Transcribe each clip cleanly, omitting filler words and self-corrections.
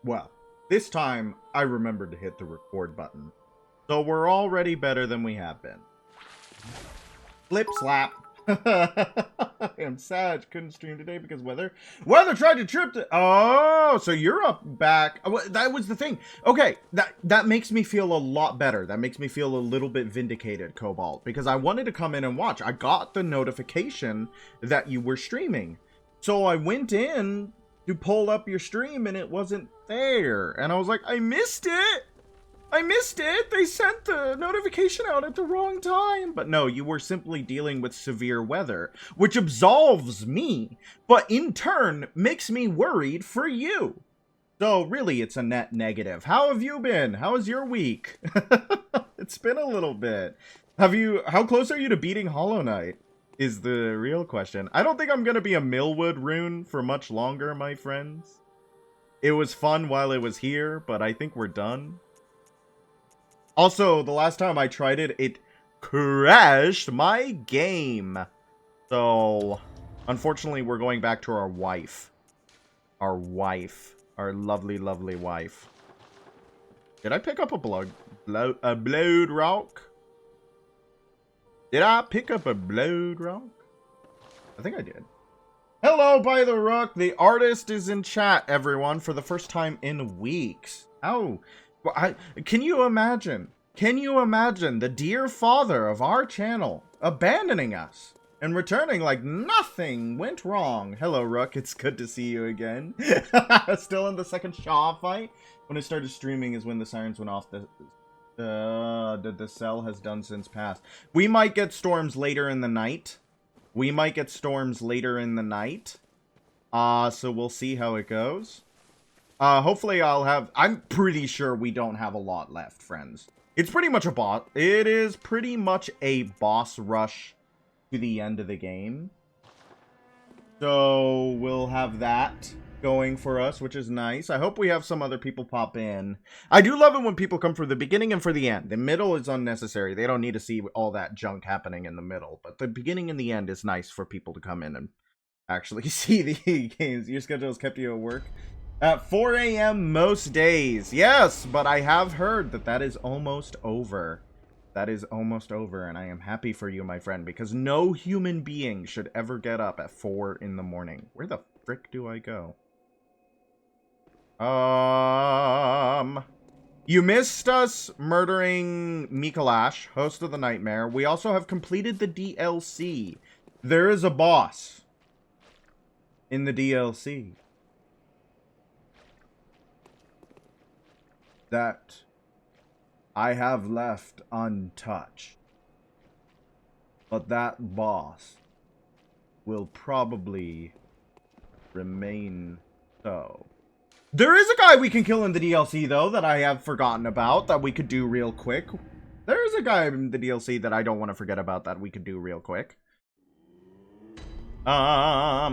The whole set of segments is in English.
Well, this time I remembered to hit the record button. So we're already better than we have been. Flip slap. I'm sad. Couldn't stream today because weather tried to trip to. Oh, so you're up back. That was the thing. Okay, that makes me feel a lot better. That makes me feel a little bit vindicated, Cobalt, because I wanted to come in and watch. I got the notification that you were streaming, so I went in to pull up your stream and it wasn't there, and I was like, I missed it. They sent the notification out at the wrong time. But no, you were simply dealing with severe weather, which absolves me, but in turn makes me worried for you. So really, it's a net negative. How have you been? How was your week? It's been a little bit. How close are you to beating Hollow Knight? Is the real question. I don't think I'm gonna be a Millwood rune for much longer, my friends. It was fun while it was here, but I think we're done. Also, the last time I tried it, it crashed my game. So, unfortunately, we're going back to our wife. Our lovely, lovely wife. Did I pick up a blood rock? Did I pick up a blood rock? I think I did. Hello, by the Rook. The artist is in chat, everyone, for the first time in weeks. Oh. Can you imagine? Can you imagine the dear father of our channel abandoning us and returning like nothing went wrong? Hello, Rook. It's good to see you again. Still in the second Shaw fight. When I started streaming is when the sirens went off. The cell has done since past. We might get storms later in the night. So we'll see how it goes. Hopefully I'm pretty sure we don't have a lot left, friends. It is pretty much a boss rush to the end of the game. So, we'll have that going for us, which is nice. I hope we have some other people pop in. I do love it when people come for the beginning and for the end. The middle is unnecessary. They don't need to see all that junk happening in the middle. But the beginning and the end is nice for people to come in and actually see the games. Your schedule has kept you at work at 4 a.m. most days. Yes, but I have heard that is almost over. That is almost over, and I am happy for you, my friend, because no human being should ever get up at 4 in the morning. Where the frick do I go? You missed us murdering Mikalash, host of the Nightmare. We also have completed the DLC. There is a boss in the DLC that I have left untouched. But that boss will probably remain so. There is a guy we can kill in the DLC, though, that I have forgotten about, that we could do real quick. There is a guy in the DLC that I don't want to forget about that we could do real quick. I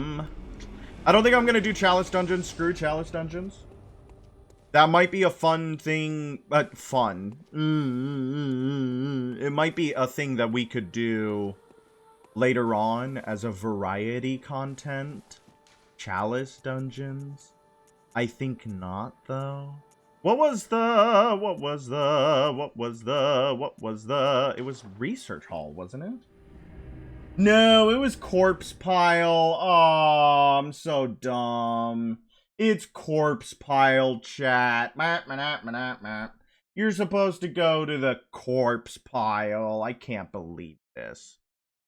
don't think I'm going to do Chalice Dungeons. Screw Chalice Dungeons. That might be a fun thing, but fun. It might be a thing that we could do later on as a variety content. Chalice Dungeons? I think not, though. It was Research Hall, wasn't it? No, it was Corpse Pile. Oh, I'm so dumb. It's Corpse Pile, chat. You're supposed to go to the Corpse Pile. I can't believe this.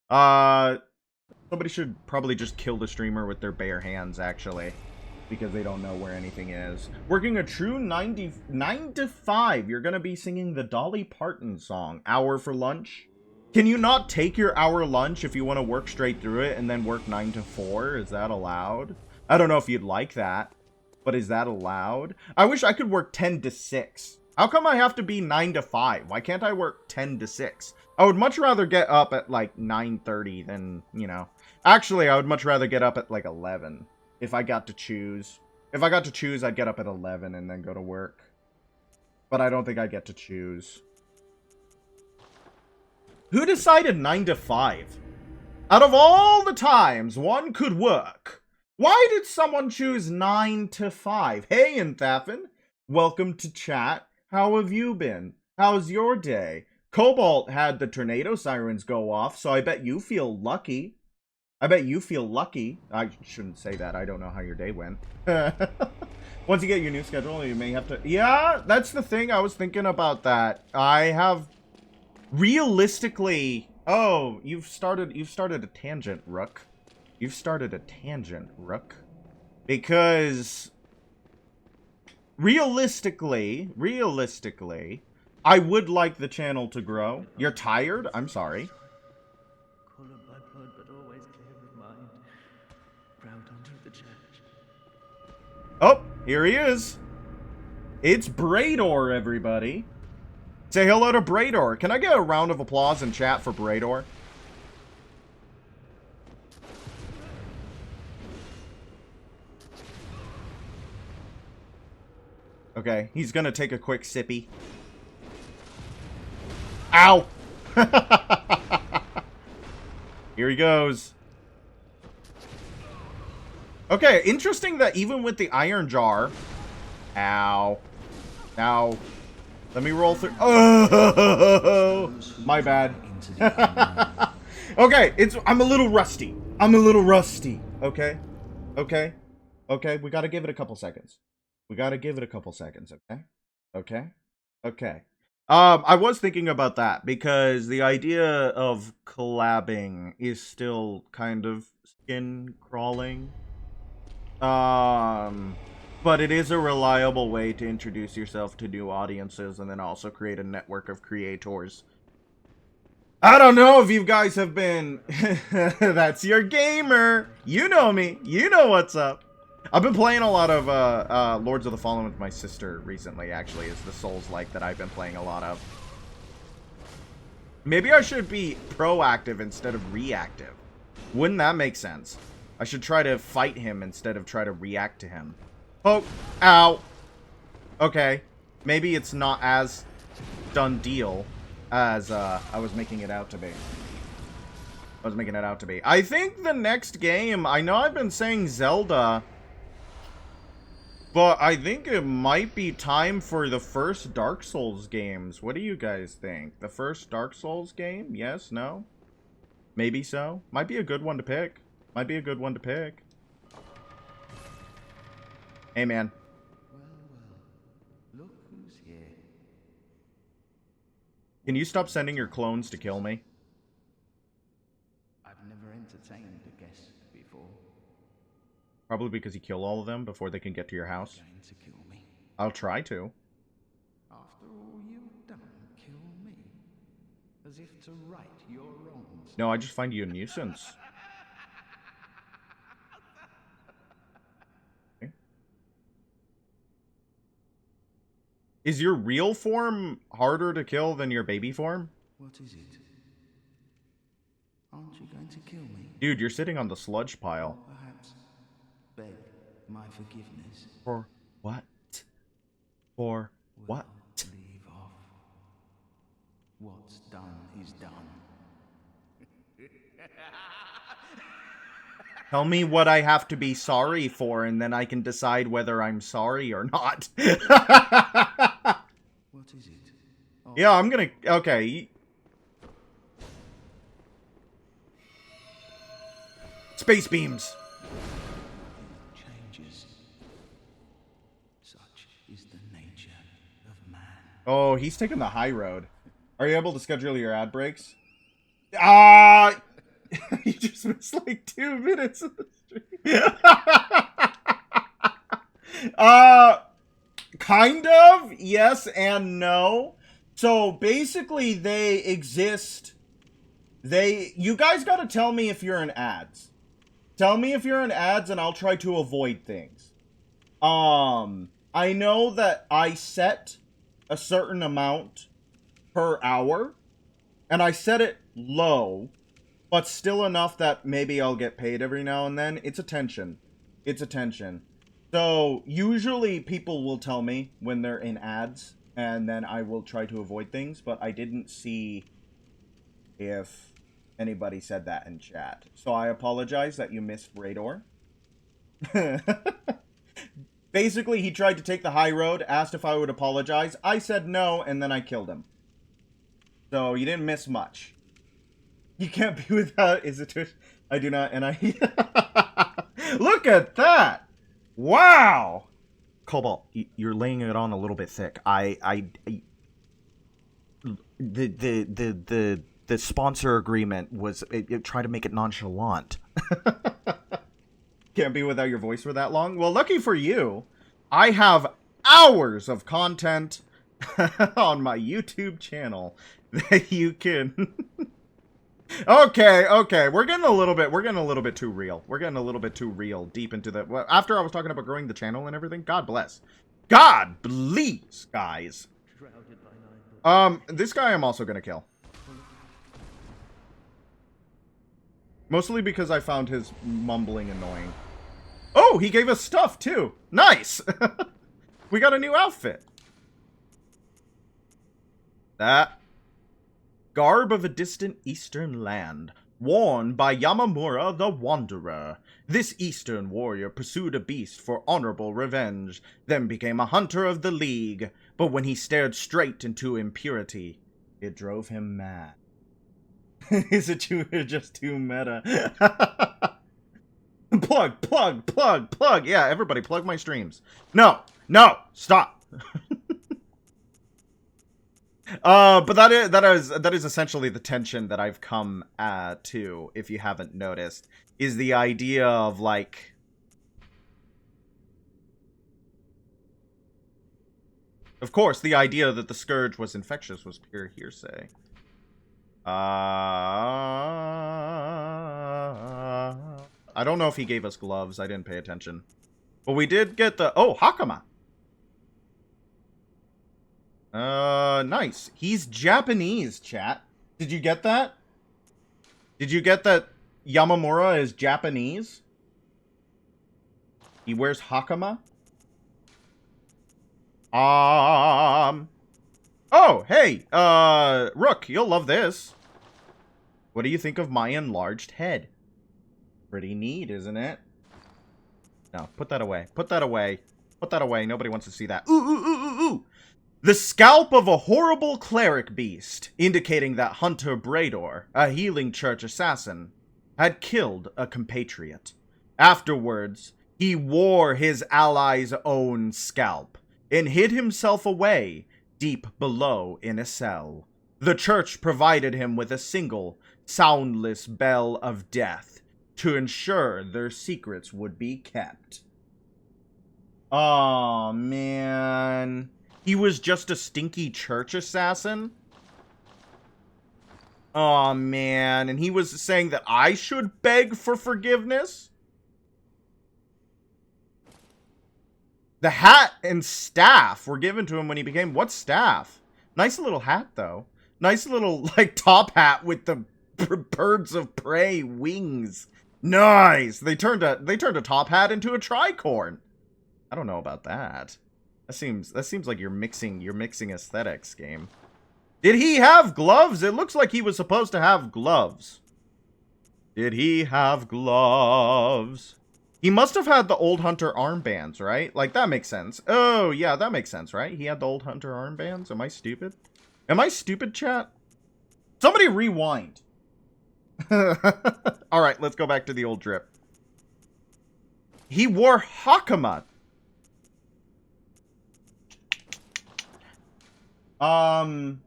Somebody should probably just kill the streamer with their bare hands, actually, because they don't know where anything is. Working a true 9 to 5. You're gonna be singing the Dolly Parton song, Hour for Lunch. Can you not take your hour lunch if you want to work straight through it and then work 9 to 4? Is that allowed? I don't know if you'd like that, but is that allowed? I wish I could work 10 to 6. How come I have to be 9 to 5? Why can't I work 10 to 6? I would much rather get up at like 9:30 than, you know. Actually, I would much rather get up at like 11 if I got to choose. If I got to choose, I'd get up at 11 and then go to work. But I don't think I get to choose. Who decided 9 to 5? Out of all the times one could work, why did someone choose 9 to 5? Hey, Inthafin, Welcome to chat. How have you been? How's your day? Cobalt had the tornado sirens go off, so I bet you feel lucky. I bet you feel lucky. I shouldn't say that. I don't know how your day went. Once you get your new schedule, you may have to... Yeah, that's the thing. I was thinking about that. I have... Realistically... Oh, you've started a tangent, Rook. You've started a tangent, Rook. Because... Realistically, I would like the channel to grow. You're tired? I'm sorry. Oh, here he is. It's Brador, everybody. Say hello to Brador. Can I get a round of applause in chat for Brador? Okay, he's gonna take a quick sippy. Ow! Here he goes. Okay, interesting that even with the iron jar... Ow. Now, let me roll through... Oh! My bad. Okay, I'm a little rusty. Okay? Okay? Okay, we gotta give it a couple seconds. Okay? Okay. I was thinking about that because the idea of collabing is still kind of skin crawling. But it is a reliable way to introduce yourself to new audiences and then also create a network of creators. I don't know if you guys have been... That's your gamer. You know me. You know what's up. I've been playing a lot of Lords of the Fallen with my sister recently, actually. Is the Souls-like that I've been playing a lot of. Maybe I should be proactive instead of reactive. Wouldn't that make sense? I should try to fight him instead of try to react to him. Oh, ow. Okay. Maybe it's not as done deal as I was making it out to be. I think the next game, I know I've been saying Zelda, but I think it might be time for the first Dark Souls games. What do you guys think? The first Dark Souls game? Yes? No? Maybe so? Might be a good one to pick. Hey, man. Look who's here. Can you stop sending your clones to kill me? I've never entertained a guest before. Probably because you kill all of them before they can get to your house. You're going to kill me. I'll try to. After all you've done, kill me. As if to right your wrongs. No, I just find you a nuisance. Okay. Is your real form harder to kill than your baby form? What is it? Aren't you going to kill me? Dude, you're sitting on the sludge pile. Or perhaps beg my forgiveness. For what? For what? Leave off. What's done is done. Tell me what I have to be sorry for, and then I can decide whether I'm sorry or not. What is it? Oh. Yeah, I'm gonna... Okay. Space beams. Changes. Such is the nature of man. Oh, he's taking the high road. Are you able to schedule your ad breaks? You just missed like 2 minutes of the stream. Kind of, yes and no. So basically they exist. You guys gotta tell me if you're in ads. Tell me if you're in ads and I'll try to avoid things. I know that I set a certain amount per hour, and I set it low, but still enough that maybe I'll get paid every now and then. It's attention. So usually people will tell me when they're in ads, and then I will try to avoid things, but I didn't see if anybody said that in chat. So I apologize that you missed Rador. Basically, he tried to take the high road, asked if I would apologize. I said no, and then I killed him. So, you didn't miss much. You can't be without... Is it Twitch? I do not, and I... Look at that! Wow! Cobalt, you're laying it on a little bit thick. The sponsor agreement was... It tried to make it nonchalant. Can't be without your voice for that long. Well, lucky for you, I have hours of content on my YouTube channel that you can... Okay, we're getting a little bit too real. We're getting a little bit too real deep into the... Well, after I was talking about growing the channel and everything, God bless. God please, guys. This guy I'm also gonna kill. Mostly because I found his mumbling annoying. Oh, he gave us stuff, too. Nice! We got a new outfit. That garb of a distant eastern land, worn by Yamamura the Wanderer. This eastern warrior pursued a beast for honorable revenge, then became a hunter of the League. But when he stared straight into impurity, it drove him mad. Is it just too meta? Plug. Yeah, everybody plug my streams. No, stop. But that is essentially the tension that I've come to, if you haven't noticed, is the idea of, like, of course, the idea that the Scourge was infectious was pure hearsay. I don't know if he gave us gloves. I didn't pay attention. But we did get the... Oh, Hakama. Nice. He's Japanese, chat. Did you get that? Did you get that Yamamura is Japanese? He wears Hakama? Oh, hey, Rook, you'll love this. What do you think of my enlarged head? Pretty neat, isn't it? No, put that away. Put that away. Put that away. Nobody wants to see that. Ooh. The scalp of a horrible cleric beast, indicating that Hunter Brador, a healing church assassin, had killed a compatriot. Afterwards, he wore his ally's own scalp and hid himself away deep below in a cell. The church provided him with a single, soundless bell of death to ensure their secrets would be kept. Aw, man. He was just a stinky church assassin? Aw, man. And he was saying that I should beg for forgiveness? The hat and staff were given to him when he became... What staff? Nice little hat, though. Nice little, like, top hat with the birds of prey wings. Nice! They turned a top hat into a tricorn. I don't know about that. That seems like you're mixing aesthetics, game. Did he have gloves? It looks like he was supposed to have gloves. Did he have gloves? He must have had the old Hunter armbands, right? Like, that makes sense. Oh, yeah, that makes sense, right? He had the old Hunter armbands? Am I stupid? Am I stupid, chat? Somebody rewind. Alright, let's go back to the old drip. He wore Hakama. I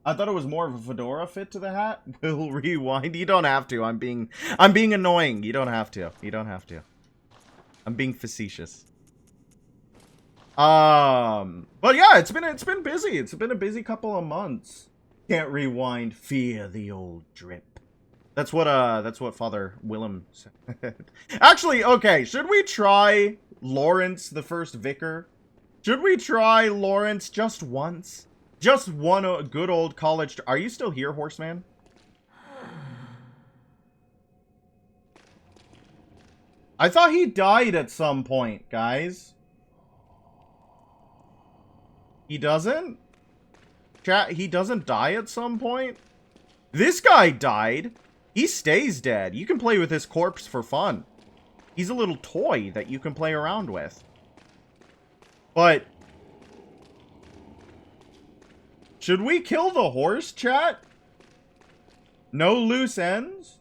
thought it was more of a fedora fit to the hat. We'll rewind. You don't have to. I'm being annoying. You don't have to. You don't have to. I'm being facetious. But yeah, it's been busy. It's been a busy couple of months. Can't rewind. Fear the old drip. That's what Father Willem said. Actually, okay, should we try Lawrence, the first vicar? Should we try Lawrence just once? Just one good old college... Are you still here, Horseman? I thought he died at some point, guys. He doesn't? Chat, he doesn't die at some point? This guy died. He stays dead. You can play with his corpse for fun. He's a little toy that you can play around with. But should we kill the horse, chat? No loose ends?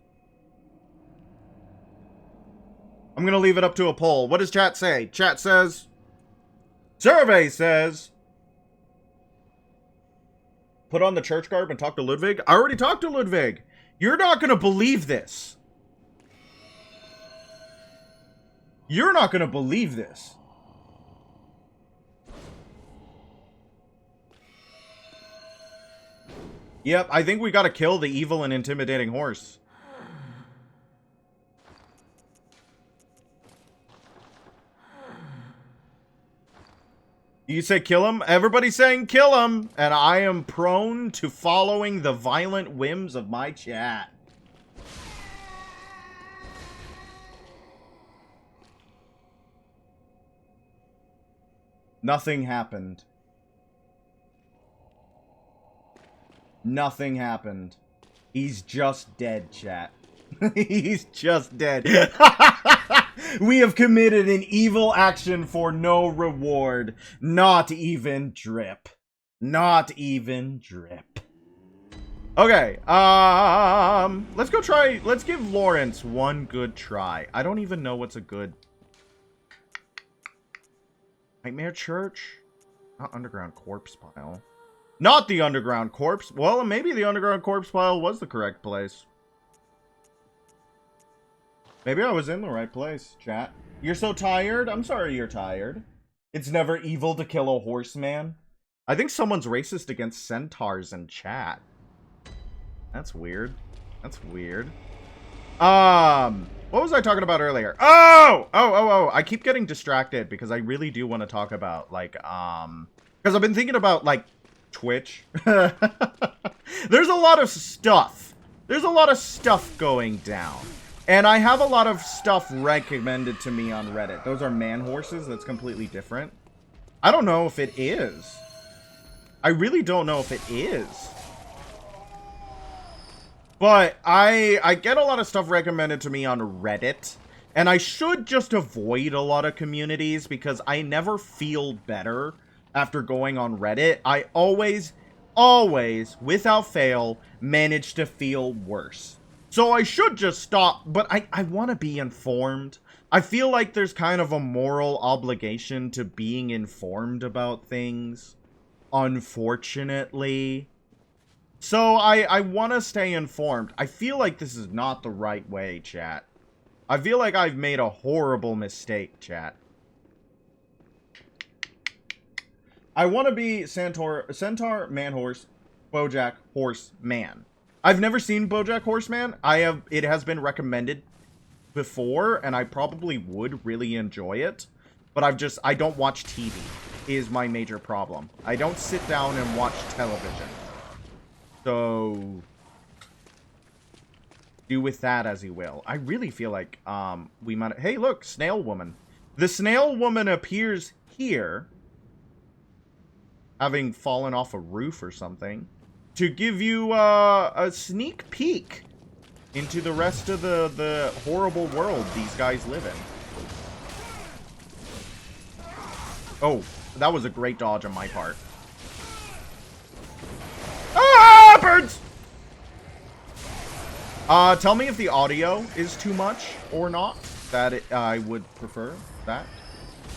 I'm gonna leave it up to a poll. What does chat say? Chat says... Survey says... Put on the church garb and talk to Ludwig. I already talked to Ludwig. You're not gonna believe this. You're not gonna believe this. Yep, I think we gotta kill the evil and intimidating horse. You say kill him? Everybody's saying kill him! And I am prone to following the violent whims of my chat. Nothing happened. Nothing happened. He's just dead, chat. He's just dead. We have committed an evil action for no reward. Not even drip. Not even drip. Okay, let's go try, let's give Lawrence one good try. I don't even know what's a good... Nightmare Church? Not Underground Corpse Pile. Not the Underground Corpse. Well, maybe the Underground Corpse Pile was the correct place. Maybe I was in the right place, chat. You're so tired? I'm sorry you're tired. It's never evil to kill a horseman. I think someone's racist against centaurs in chat. That's weird. That's weird. What was I talking about earlier? Oh! I keep getting distracted because I really do want to talk about, like, because I've been thinking about, like, Twitch. There's a lot of stuff. There's a lot of stuff going down. And I have a lot of stuff recommended to me on Reddit. Those are man horses. That's completely different. I don't know if it is. I really don't know if it is. But I get a lot of stuff recommended to me on Reddit. And I should just avoid a lot of communities because I never feel better after going on Reddit. I always, without fail, manage to feel worse. So I should just stop, but I want to be informed. I feel like there's kind of a moral obligation to being informed about things, unfortunately. So I want to stay informed. I feel like this is not the right way, chat. I feel like I've made a horrible mistake, chat. I want to be Centaur, Man Horse, Bojack, Horse, Man. I've never seen BoJack Horseman. It has been recommended before, and I probably would really enjoy it. But I don't watch TV, is my major problem. I don't sit down and watch television. So, do with that as you will. I really feel like, we might... Hey, look, Snail Woman. The Snail Woman appears here, having fallen off a roof or something, to give you a sneak peek into the rest of the horrible world these guys live in. Oh, that was a great dodge on my part. Ah, birds! Tell me if the audio is too much or not. I would prefer that.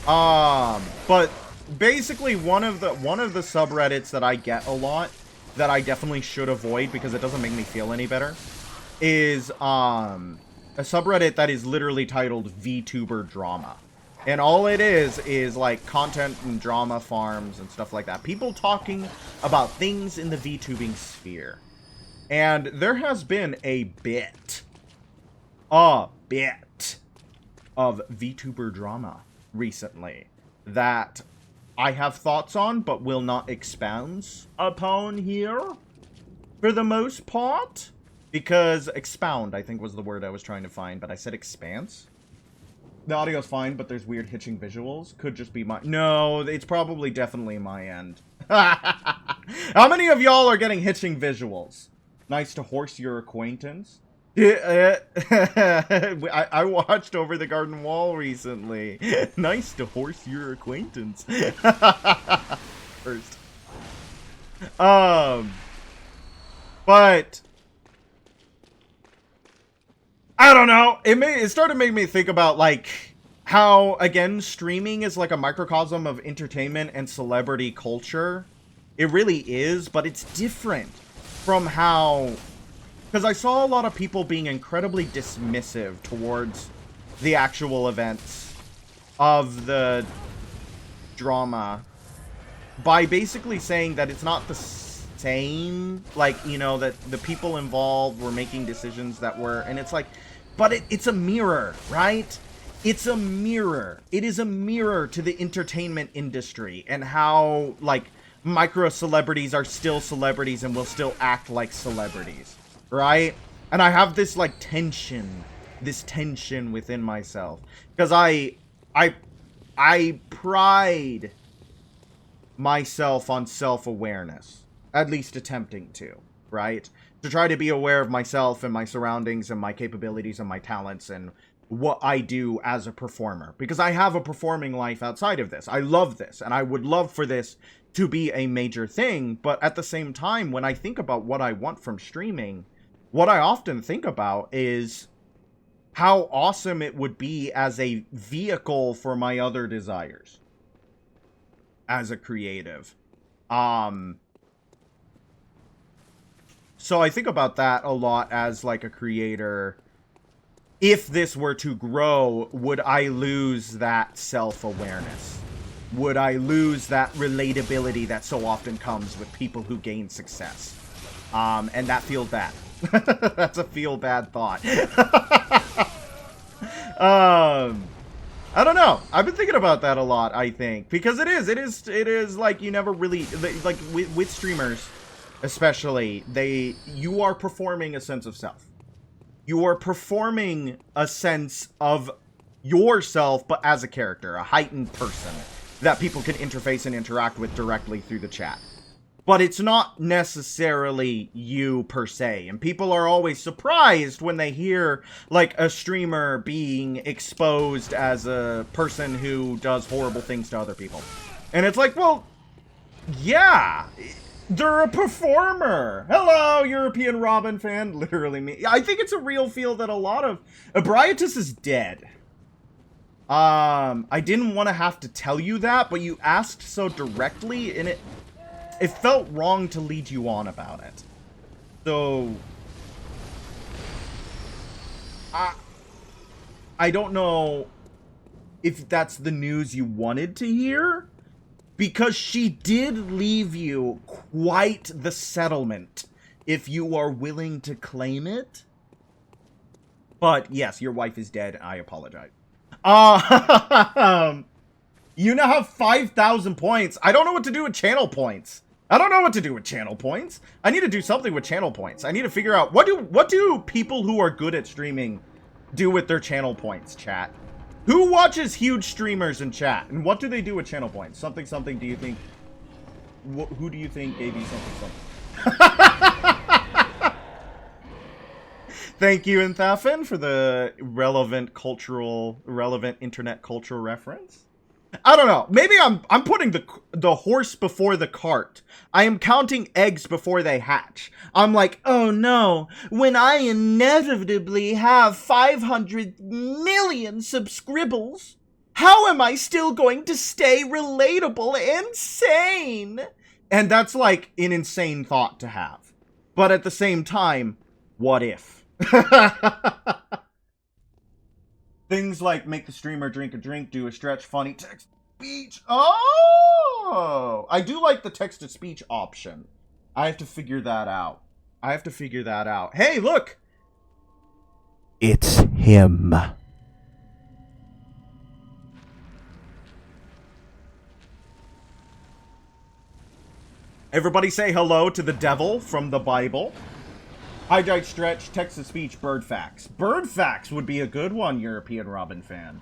But basically one of the subreddits that I get a lot that I definitely should avoid because it doesn't make me feel any better is a subreddit that is literally titled VTuber Drama. And all it is like content and drama farms and stuff like that. People talking about things in the VTubing sphere. And there has been a bit of VTuber drama recently that I have thoughts on, but will not expound upon here, for the most part. Because expound, I think, was the word I was trying to find, but I said expanse. The audio's fine, but there's weird hitching visuals. Could just be my... No, it's probably definitely my end. How many of y'all are getting hitching visuals? Nice to horse your acquaintance. I watched Over the Garden Wall recently. Nice to horse your acquaintance. First. But I don't know. It started making me think about like how, again, streaming is like a microcosm of entertainment and celebrity culture. It really is, but it's different from how, because I saw a lot of people being incredibly dismissive towards the actual events of the drama by basically saying that it's not the same, like, you know, that the people involved were making decisions that were, and it's like, but it's a mirror, right? It's a mirror. It is a mirror to the entertainment industry and how, like, micro celebrities are still celebrities and will still act like celebrities, right? And I have this, like, tension within myself, because I pride myself on self-awareness, at least attempting to, right? To try to be aware of myself and my surroundings and my capabilities and my talents and what I do as a performer, because I have a performing life outside of this. I love this, and I would love for this to be a major thing, but at the same time, when I think about what I want from streaming, what I often think about is how awesome it would be as a vehicle for my other desires as a creative. So I think about that a lot as like a creator. If this were to grow, would I lose that self-awareness? Would I lose that relatability that so often comes with people who gain success? And that feels bad. That's a feel bad thought. I don't know. I've been thinking about that a lot, I think, because it is like you never really, like with streamers, especially, you are performing a sense of self. You are performing a sense of yourself, but as a character, a heightened person that people can interface and interact with directly through the chat. But it's not necessarily you per se, and people are always surprised when they hear, like, a streamer being exposed as a person who does horrible things to other people. And it's like, well, yeah, they're a performer. Hello, European Robin fan. Literally me. I think it's a real feel that a lot of... Ebrietus is dead. I didn't want to have to tell you that, but you asked so directly, and it felt wrong to lead you on about it. So... I don't know if that's the news you wanted to hear, because she did leave you quite the settlement, if you are willing to claim it. But yes, your wife is dead. I apologize. You now have 5,000 points. I don't know what to do with channel points. I need to do something with channel points. I need to figure out, what do people who are good at streaming do with their channel points, chat? Who watches huge streamers in chat? And what do they do with channel points? Something, do you think? Who do you think gave you something? Thank you, Inthafin, for the relevant internet cultural reference. I don't know. Maybe I'm putting the horse before the cart. I am counting eggs before they hatch. I'm like, oh no, when I inevitably have 500 million subscribbles, how am I still going to stay relatable and sane? And that's like an insane thought to have. But at the same time, what if? Things like make the streamer drink a drink, do a stretch, funny text-to-speech. Oh! I do like the text-to-speech option. I have to figure that out. Hey, look! It's him. Everybody say hello to the devil from the Bible. Highlight stretch, text-to-speech, bird facts. Bird facts would be a good one, European Robin fan.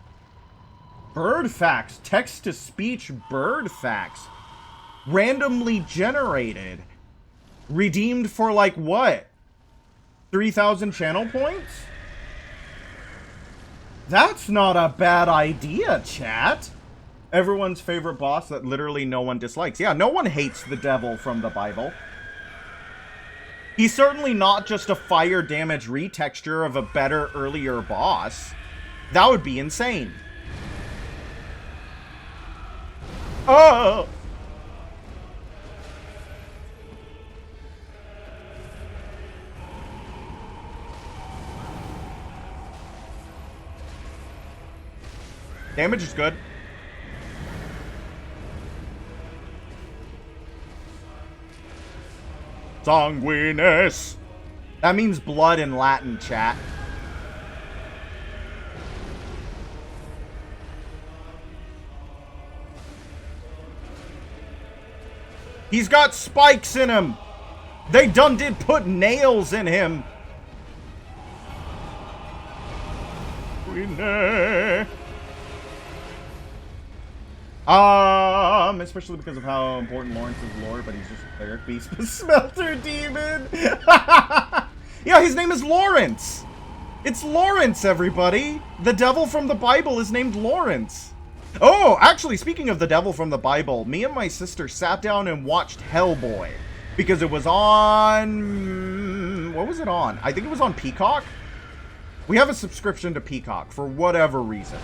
Bird facts, text-to-speech bird facts. Randomly generated. Redeemed for, like, what? 3,000 channel points? That's not a bad idea, chat. Everyone's favorite boss that literally no one dislikes. Yeah, no one hates the devil from the Bible. He's certainly not just a fire damage retexture of a better, earlier boss. That would be insane. Oh! Damage is good. Sanguinis. That means blood in Latin, chat. He's got spikes in him. They done did put nails in him. Especially because of how important Lawrence is lore, but he's just a cleric beast, smelter demon. Yeah, his name is Lawrence. It's Lawrence, everybody. The devil from the Bible is named Lawrence. Oh, actually, speaking of the devil from the Bible, me and my sister sat down and watched Hellboy because it was on... What was it on? I think it was on Peacock. We have a subscription to Peacock for whatever reason.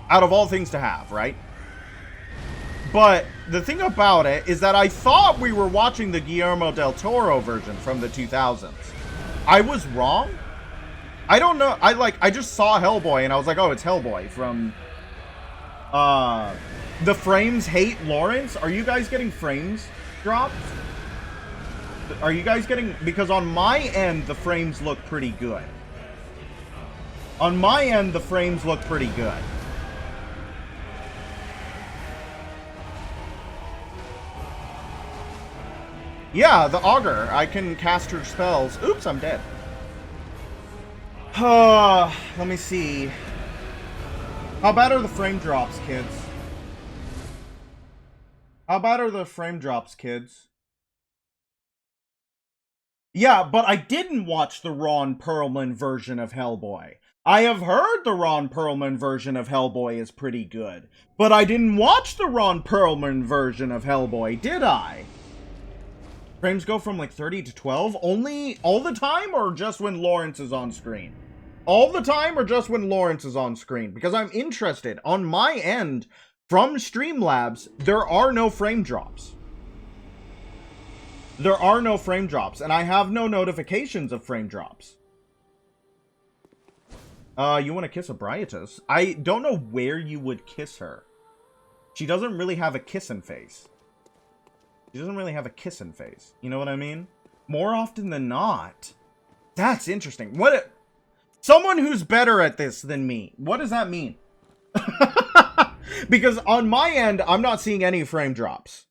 Out of all things to have, right? But the thing about it is that I thought we were watching the Guillermo del Toro version from the 2000s. I was wrong. I don't know. I just saw Hellboy and I was like, oh, it's Hellboy from the frames hate Lawrence. Are you guys getting frames dropped? Are you guys getting, because on my end the frames look pretty good. On my end the frames look pretty good. Yeah, the augur. I can cast her spells. Oops, I'm dead. Let me see. How bad are the frame drops, kids? How bad are the frame drops, kids? Yeah, but I didn't watch the Ron Perlman version of Hellboy. I have heard the Ron Perlman version of Hellboy is pretty good. But I didn't watch the Ron Perlman version of Hellboy, did I? Frames go from like 30 to 12? Only all the time or just when Lawrence is on screen? All the time or just when Lawrence is on screen? Because I'm interested. On my end, from Streamlabs, there are no frame drops. There are no frame drops, and I have no notifications of frame drops. You want to kiss a Bryatus? I don't know where you would kiss her. She doesn't really have a kissing face. She doesn't really have a kissing face. You know what I mean? More often than not. That's interesting. What? Someone who's better at this than me. What does that mean? Because on my end, I'm not seeing any frame drops.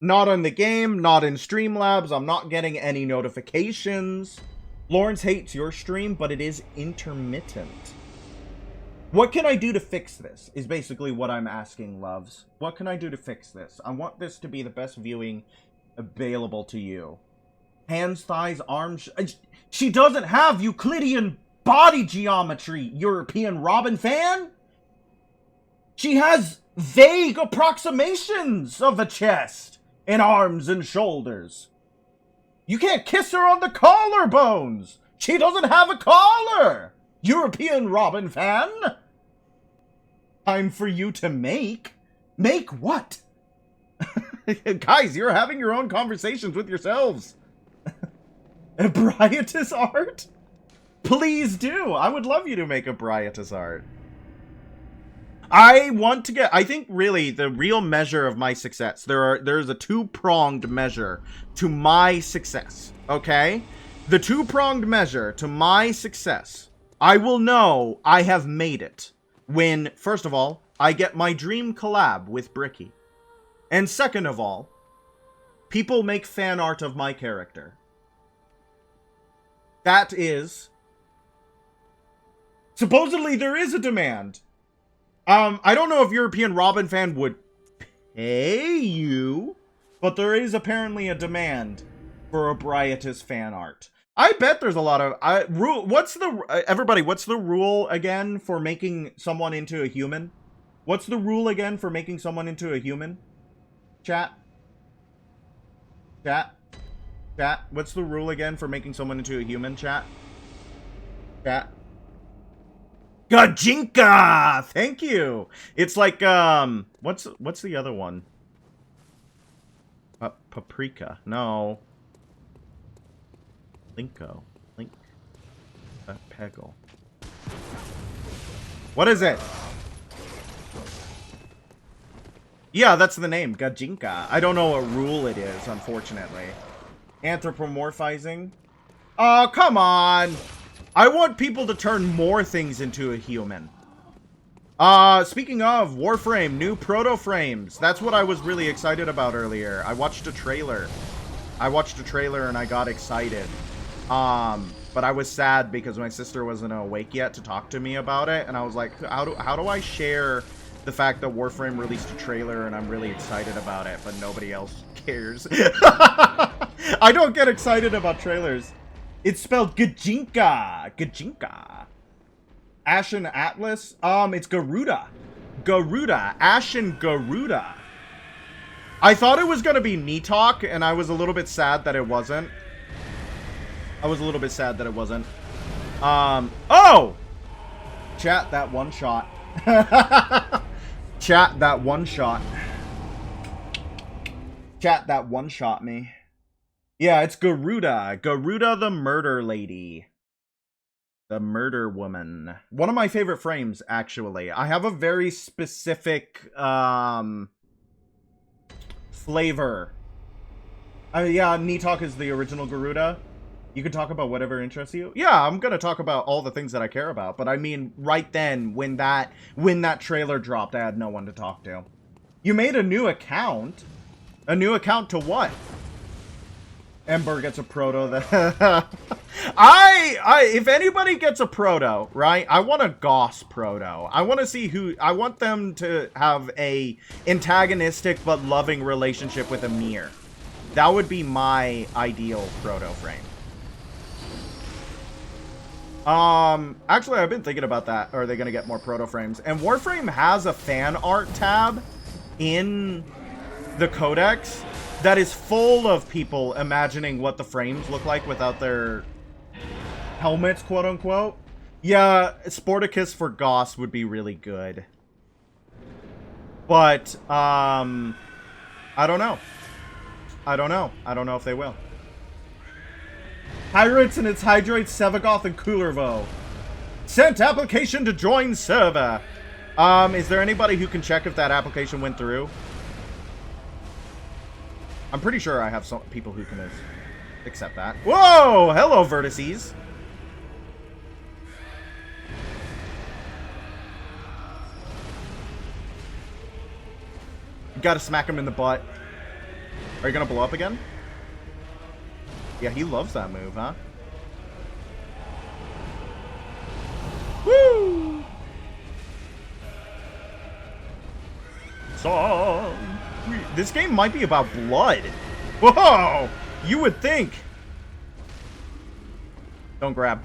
Not on the game, not in Streamlabs. I'm not getting any notifications. Lawrence hates your stream, but it is intermittent. What can I do to fix this? Is basically what I'm asking, loves. What can I do to fix this? I want this to be the best viewing available to you. Hands, thighs, arms. She doesn't have Euclidean body geometry, European Robin fan. She has vague approximations of a chest and arms and shoulders. You can't kiss her on the collarbones. She doesn't have a collar, European Robin fan. Time for you to make. Make what? Guys, you're having your own conversations with yourselves. A Bryatus art? Please do. I would love you to make a Bryatus art. I want to get... I think really the real measure of my success... There's a two-pronged measure to my success. Okay? The two-pronged measure to my success. I will know I have made it when, first of all, I get my dream collab with Bricky. And second of all, people make fan art of my character. That is... Supposedly there is a demand. I don't know if European Robin fan would pay you, but there is apparently a demand for Ebrietas fan art. I bet there's a lot of rule. What's the everybody? What's the rule again for making someone into a human? What's the rule again for making someone into a human? Chat. Chat. Chat. What's the rule again for making someone into a human? Chat. Chat. Gajinka! Thank you. It's like what's the other one? Paprika. No. Linko. Link. Peggle. What is it? Yeah, that's the name. Gajinka. I don't know what rule it is, unfortunately. Anthropomorphizing. Oh, come on. I want people to turn more things into a human. Speaking of, Warframe, new proto-frames. That's what I was really excited about earlier. I watched a trailer. And I got excited. But I was sad because my sister wasn't awake yet to talk to me about it. And I was like, how do I share the fact that Warframe released a trailer and I'm really excited about it, but nobody else cares? I don't get excited about trailers. It's spelled Gajinka. Gajinka. Ashen Atlas? It's Garuda. Garuda. Ashen Garuda. I thought it was going to be Nitok, and I was a little bit sad that it wasn't. Oh! Chat, that one shot. Chat, that one shot. Chat, that one shot me. Yeah, it's Garuda. Garuda the murder lady. The murder woman. One of my favorite frames, actually. I have a very specific, flavor. Yeah, Nitok is the original Garuda. You can talk about whatever interests you. Yeah, I'm gonna talk about all the things that I care about. But I mean, right then, when that trailer dropped, I had no one to talk to. You made a new account? A new account to what? Ember gets a proto. If anybody gets a proto, right? I want a Goss proto. I want to see who. I want them to have a antagonistic but loving relationship with Amir. That would be my ideal proto frame. Actually, I've been thinking about that. Are they going to get more proto frames? And Warframe has a fan art tab in the codex that is full of people imagining what the frames look like without their helmets, quote unquote. Yeah, Sporticus for Goss would be really good. But, I don't know. I don't know if they will. Pirates and its Hydrates, Sevagoth, and Coolervo. Sent application to join server. Is there anybody who can check if that application went through? I'm pretty sure I have some people who can accept that. Whoa! Hello, Vertices. You gotta smack him in the butt. Are you gonna blow up again? Yeah, he loves that move, huh? Woo! Song. This game might be about blood. Whoa! You would think. Don't grab.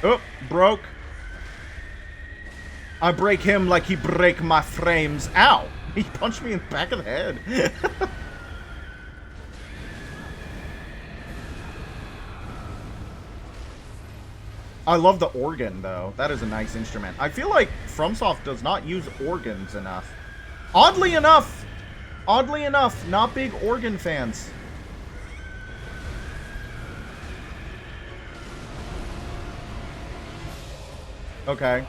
Oh, broke. I break him like he break my frames. Ow! He punched me in the back of the head. I love the organ, though. That is a nice instrument. I feel like FromSoft does not use organs enough. Oddly enough, not big organ fans. Okay.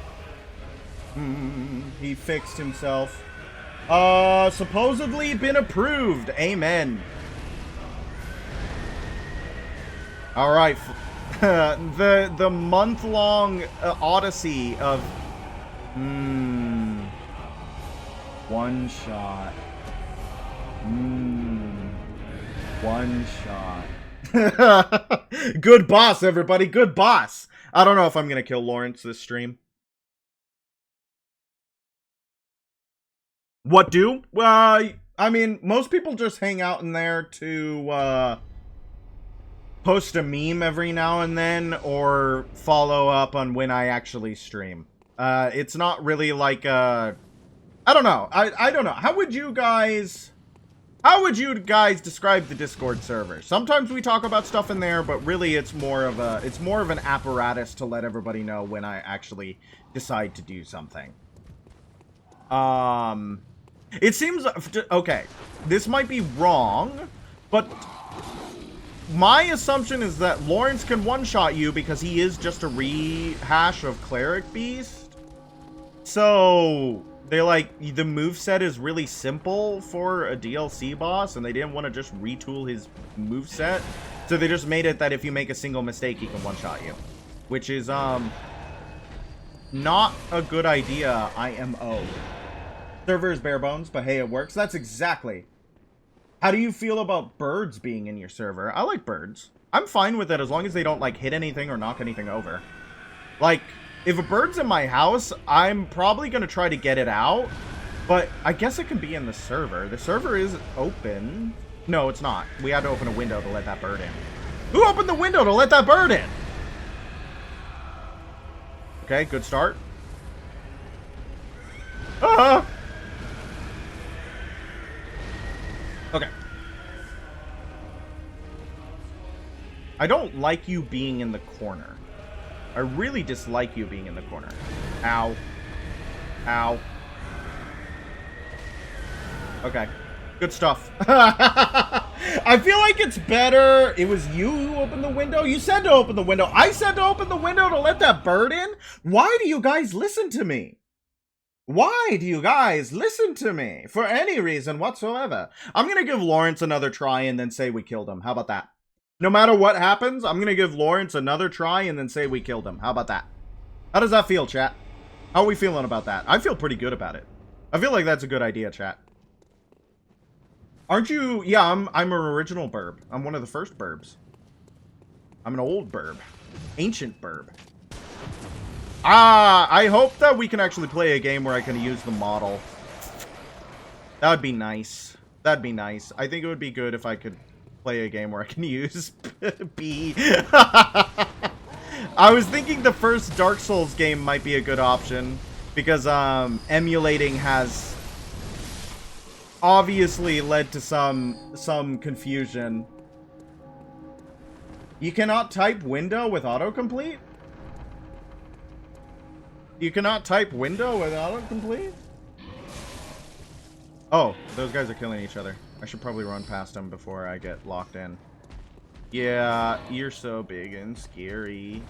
He fixed himself. Supposedly been approved. Amen. All right. the month-long odyssey of one shot. One shot. Good boss, everybody. Good boss. I don't know if I'm gonna kill Lawrence this stream. What do? I mean, most people just hang out in there to post a meme every now and then or follow up on when I actually stream. It's not really like I don't know. I don't know. How would you guys describe the Discord server? Sometimes we talk about stuff in there, but really it's more of an apparatus to let everybody know when I actually decide to do something. It seems okay. This might be wrong, but my assumption is that Lawrence can one-shot you because he is just a rehash of Cleric Beast. So they like the moveset is really simple for a DLC boss, and they didn't want to just retool his moveset. So they just made it that if you make a single mistake, he can one-shot you. Which is not a good idea, IMO. Server is bare bones, but hey, it works. That's exactly. How do you feel about birds being in your server? I like birds. I'm fine with it as long as they don't, like, hit anything or knock anything over. Like, if a bird's in my house, I'm probably going to try to get it out. But I guess it can be in the server. The server is open. No, it's not. We had to open a window to let that bird in. Who opened the window to let that bird in? Okay, good start. Okay. I don't like you being in the corner. I really dislike you being in the corner. Ow. Ow. Okay. Good stuff. I feel like it's better. It was you who opened the window. You said to open the window. I said to open the window to let that bird in. Why do you guys listen to me? Why do you guys listen to me? For any reason whatsoever. I'm going to give Lawrence another try and then say we killed him. How about that? No matter what happens, I'm going to give Lawrence another try and then say we killed him. How about that? How does that feel, chat? How are we feeling about that? I feel pretty good about it. I feel like that's a good idea, chat. Aren't you? Yeah, I'm an original burb. I'm one of the first burbs. I'm an old burb. Ancient burb. I hope that we can actually play a game where I can use the model. That would be nice. That'd be nice. I think it would be good if I could play a game where I can use B. I was thinking the first Dark Souls game might be a good option because emulating has obviously led to some confusion. You cannot type window with autocomplete? You cannot type window with autocomplete? Oh, those guys are killing each other. I should probably run past them before I get locked in. Yeah, you're so big and scary.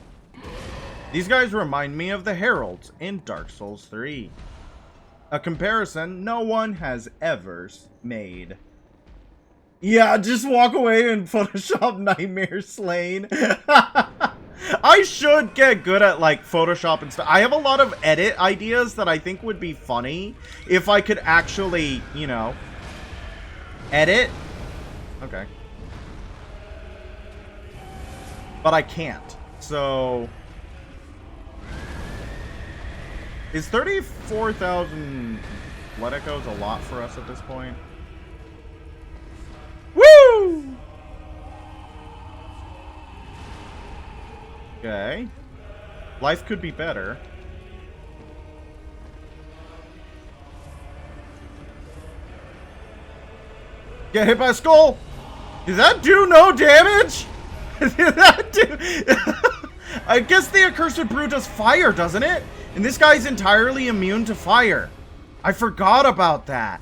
These guys remind me of the Heralds in Dark Souls 3. A comparison no one has ever made. Yeah, just walk away and Photoshop Nightmare Slain. I should get good at, like, Photoshop and stuff. I have a lot of edit ideas that I think would be funny if I could actually, you know, edit. Okay. But I can't. So is 34,000 Blood Echoes a lot for us at this point? Woo! Okay. Life could be better. Get hit by a skull! Did that do no damage? Did that do... I guess the Accursed Brew does fire, doesn't it? And this guy's entirely immune to fire. I forgot about that.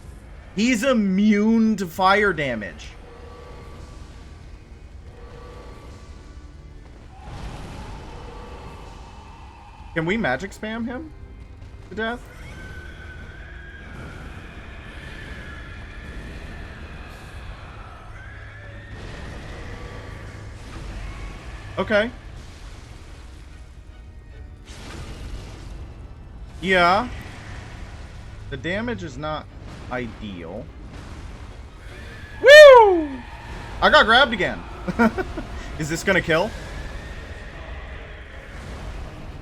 He's immune to fire damage. Can we magic spam him to death? Okay. Yeah. The damage is not ideal. Woo! I got grabbed again. Is this gonna kill?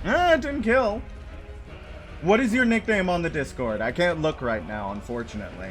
It didn't kill. What is your nickname on the Discord? I can't look right now, unfortunately.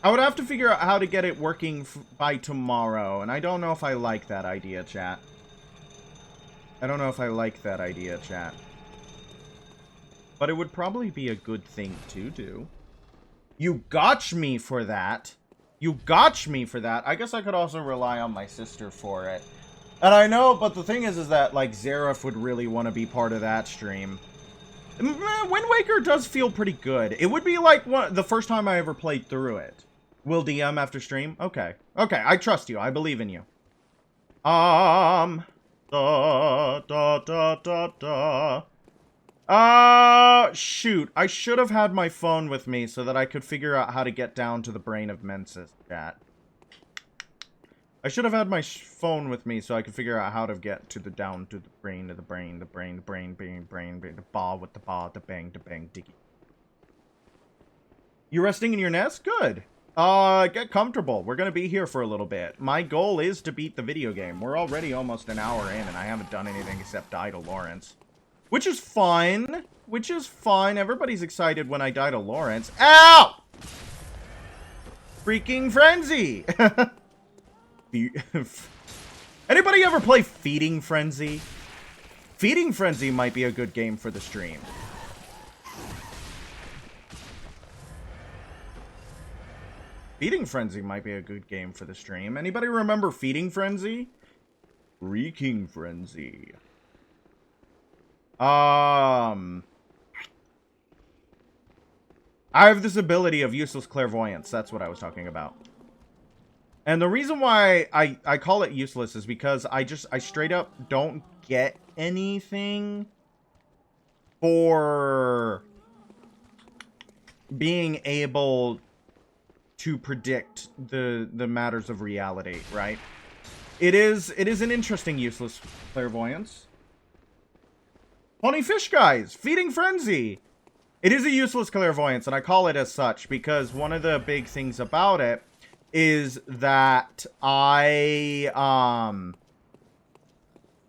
I would have to figure out how to get it working by tomorrow, and I don't know if I like that idea, chat. I don't know if I like that idea, chat. But it would probably be a good thing to do. You gotch me for that. You gotch me for that. I guess I could also rely on my sister for it. And I know, but the thing is that, like, Xerath would really want to be part of that stream. Wind Waker does feel pretty good. It would be like the first time I ever played through it. Will DM after stream? Okay. Okay, I trust you. I believe in you. Da, da, da, da, da. Shoot. I should have had my phone with me so that I could figure out how to get down to the Brain of Mensis, chat. I should have had my phone with me so I could figure out how to get to the down to the brain, the brain, the ba with the ba, the bang, diggy. You resting in your nest? Good. Get comfortable. We're gonna be here for a little bit. My goal is to beat the video game. We're already almost an hour in and I haven't done anything except die to Lawrence. Which is fine. Which is fine. Everybody's excited when I die to Lawrence. Ow! Freaking frenzy! Anybody ever play Feeding Frenzy? Feeding Frenzy might be a good game for the stream. Feeding Frenzy might be a good game for the stream. Anybody remember Feeding Frenzy? Freaking Frenzy. I have this ability of useless clairvoyance. That's what I was talking about. And the reason why I call it useless is because I straight up don't get anything for being able to predict the matters of reality, right? It is an interesting useless clairvoyance. Funny fish guys, Feeding Frenzy. It is a useless clairvoyance, and I call it as such because one of the big things about it is that I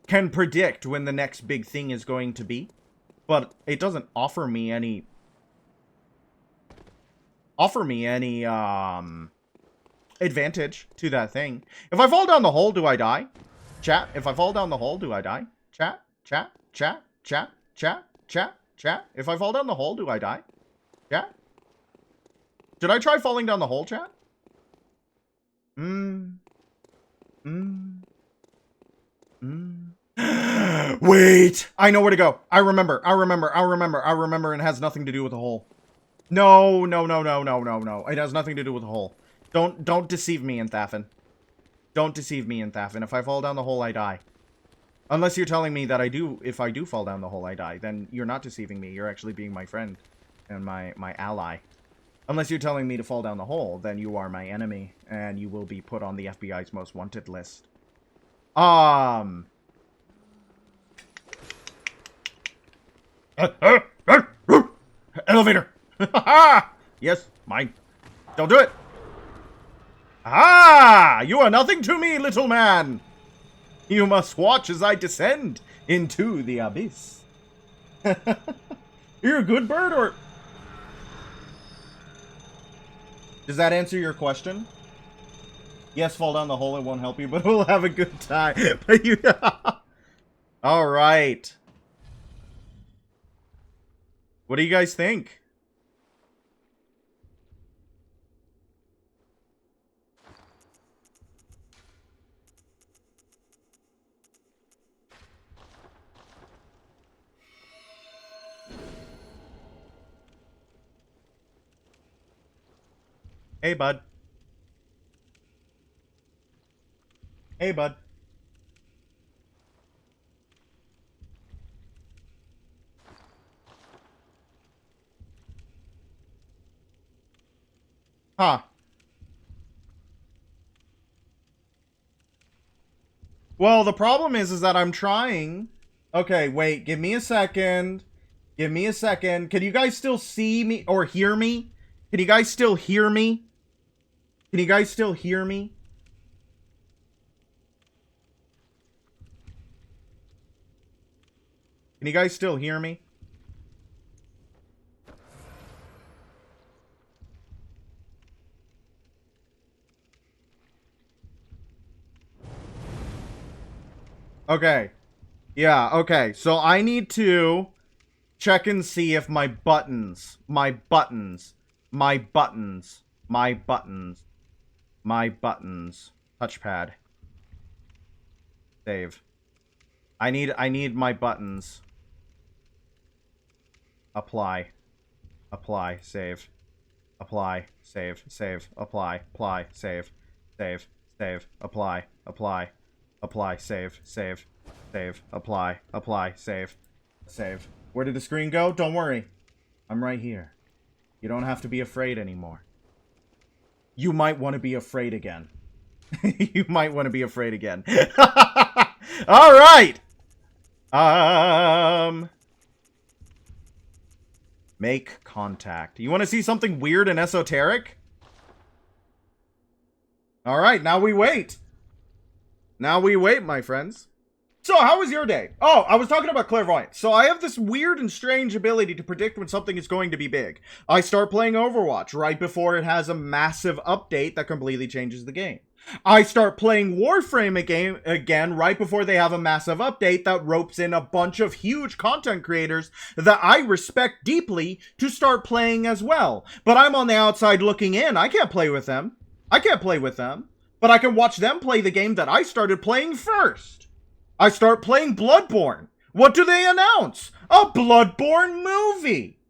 can predict when the next big thing is going to be, but it doesn't offer me any advantage to that thing. If I fall down the hole, do I die? Chat, if I fall down the hole, do I die? Chat, chat, chat, chat, chat, chat, chat. If I fall down the hole, do I die? Chat? Should I try falling down the hole, chat? Wait! I know where to go. I remember, and it has nothing to do with the hole. No. It has nothing to do with the hole. Don't deceive me, Anthafin. Don't deceive me, Anthafin. If I fall down the hole, I die. Unless you're telling me that if I do fall down the hole, I die. Then you're not deceiving me. You're actually being my friend and my ally. Unless you're telling me to fall down the hole, then you are my enemy, and you will be put on the FBI's most wanted list. Elevator! Yes, mine. Don't do it! Ah! You are nothing to me, little man! You must watch as I descend into the abyss. You're a good bird, or... Does that answer your question? Yes, fall down the hole, it won't help you, but we'll have a good time. But you... Alright. What do you guys think? Hey, bud. Hey, bud. Huh. Well, the problem is that I'm trying. Okay, wait. Give me a second. Give me a second. Can you guys still see me or hear me? Can you guys still hear me? Can you guys still hear me? Can you guys still hear me? Okay. Yeah, okay. So I need to check and see if my buttons, touchpad, save. I need my buttons. Apply, save. Apply, save, apply, save, apply, save, apply, save. Where did the screen go? Don't worry. I'm right here. You don't have to be afraid anymore. You might want to be afraid again. You might want to be afraid again. All right. Make contact. You want to see something weird and esoteric? All right, now we wait. Now we wait, my friends. So, how was your day? Oh, I was talking about clairvoyance. So, I have this weird and strange ability to predict when something is going to be big. I start playing Overwatch right before it has a massive update that completely changes the game. I start playing Warframe again right before they have a massive update that ropes in a bunch of huge content creators that I respect deeply to start playing as well. But I'm on the outside looking in. I can't play with them. But I can watch them play the game that I started playing first. I start playing Bloodborne. What do they announce? A Bloodborne movie.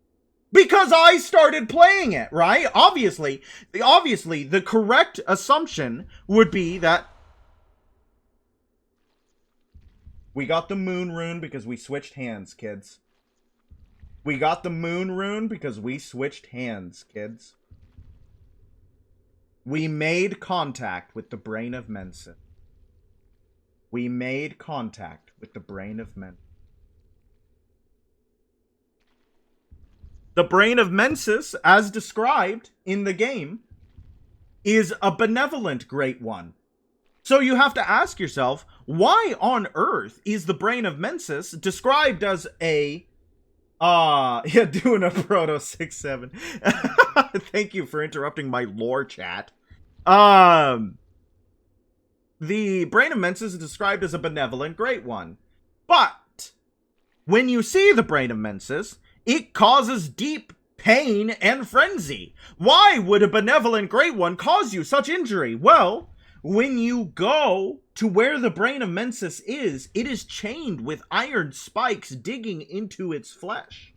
Because I started playing it, right? Obviously, the correct assumption would be that we got the moon rune because we switched hands, kids. We got the moon rune because we switched hands, kids. We made contact with the brain of Mensis. We made contact with the brain of Mensis. The brain of Mensis, as described in the game, is a benevolent great one. So you have to ask yourself, why on earth is the brain of Mensis described as a... yeah, doing a Proto 6-7. Thank you for interrupting my lore chat. The brain of Mensis is described as a benevolent great one. But, when you see the brain of Mensis, it causes deep pain and frenzy. Why would a benevolent great one cause you such injury? Well, when you go to where the brain of Mensis is, it is chained with iron spikes digging into its flesh.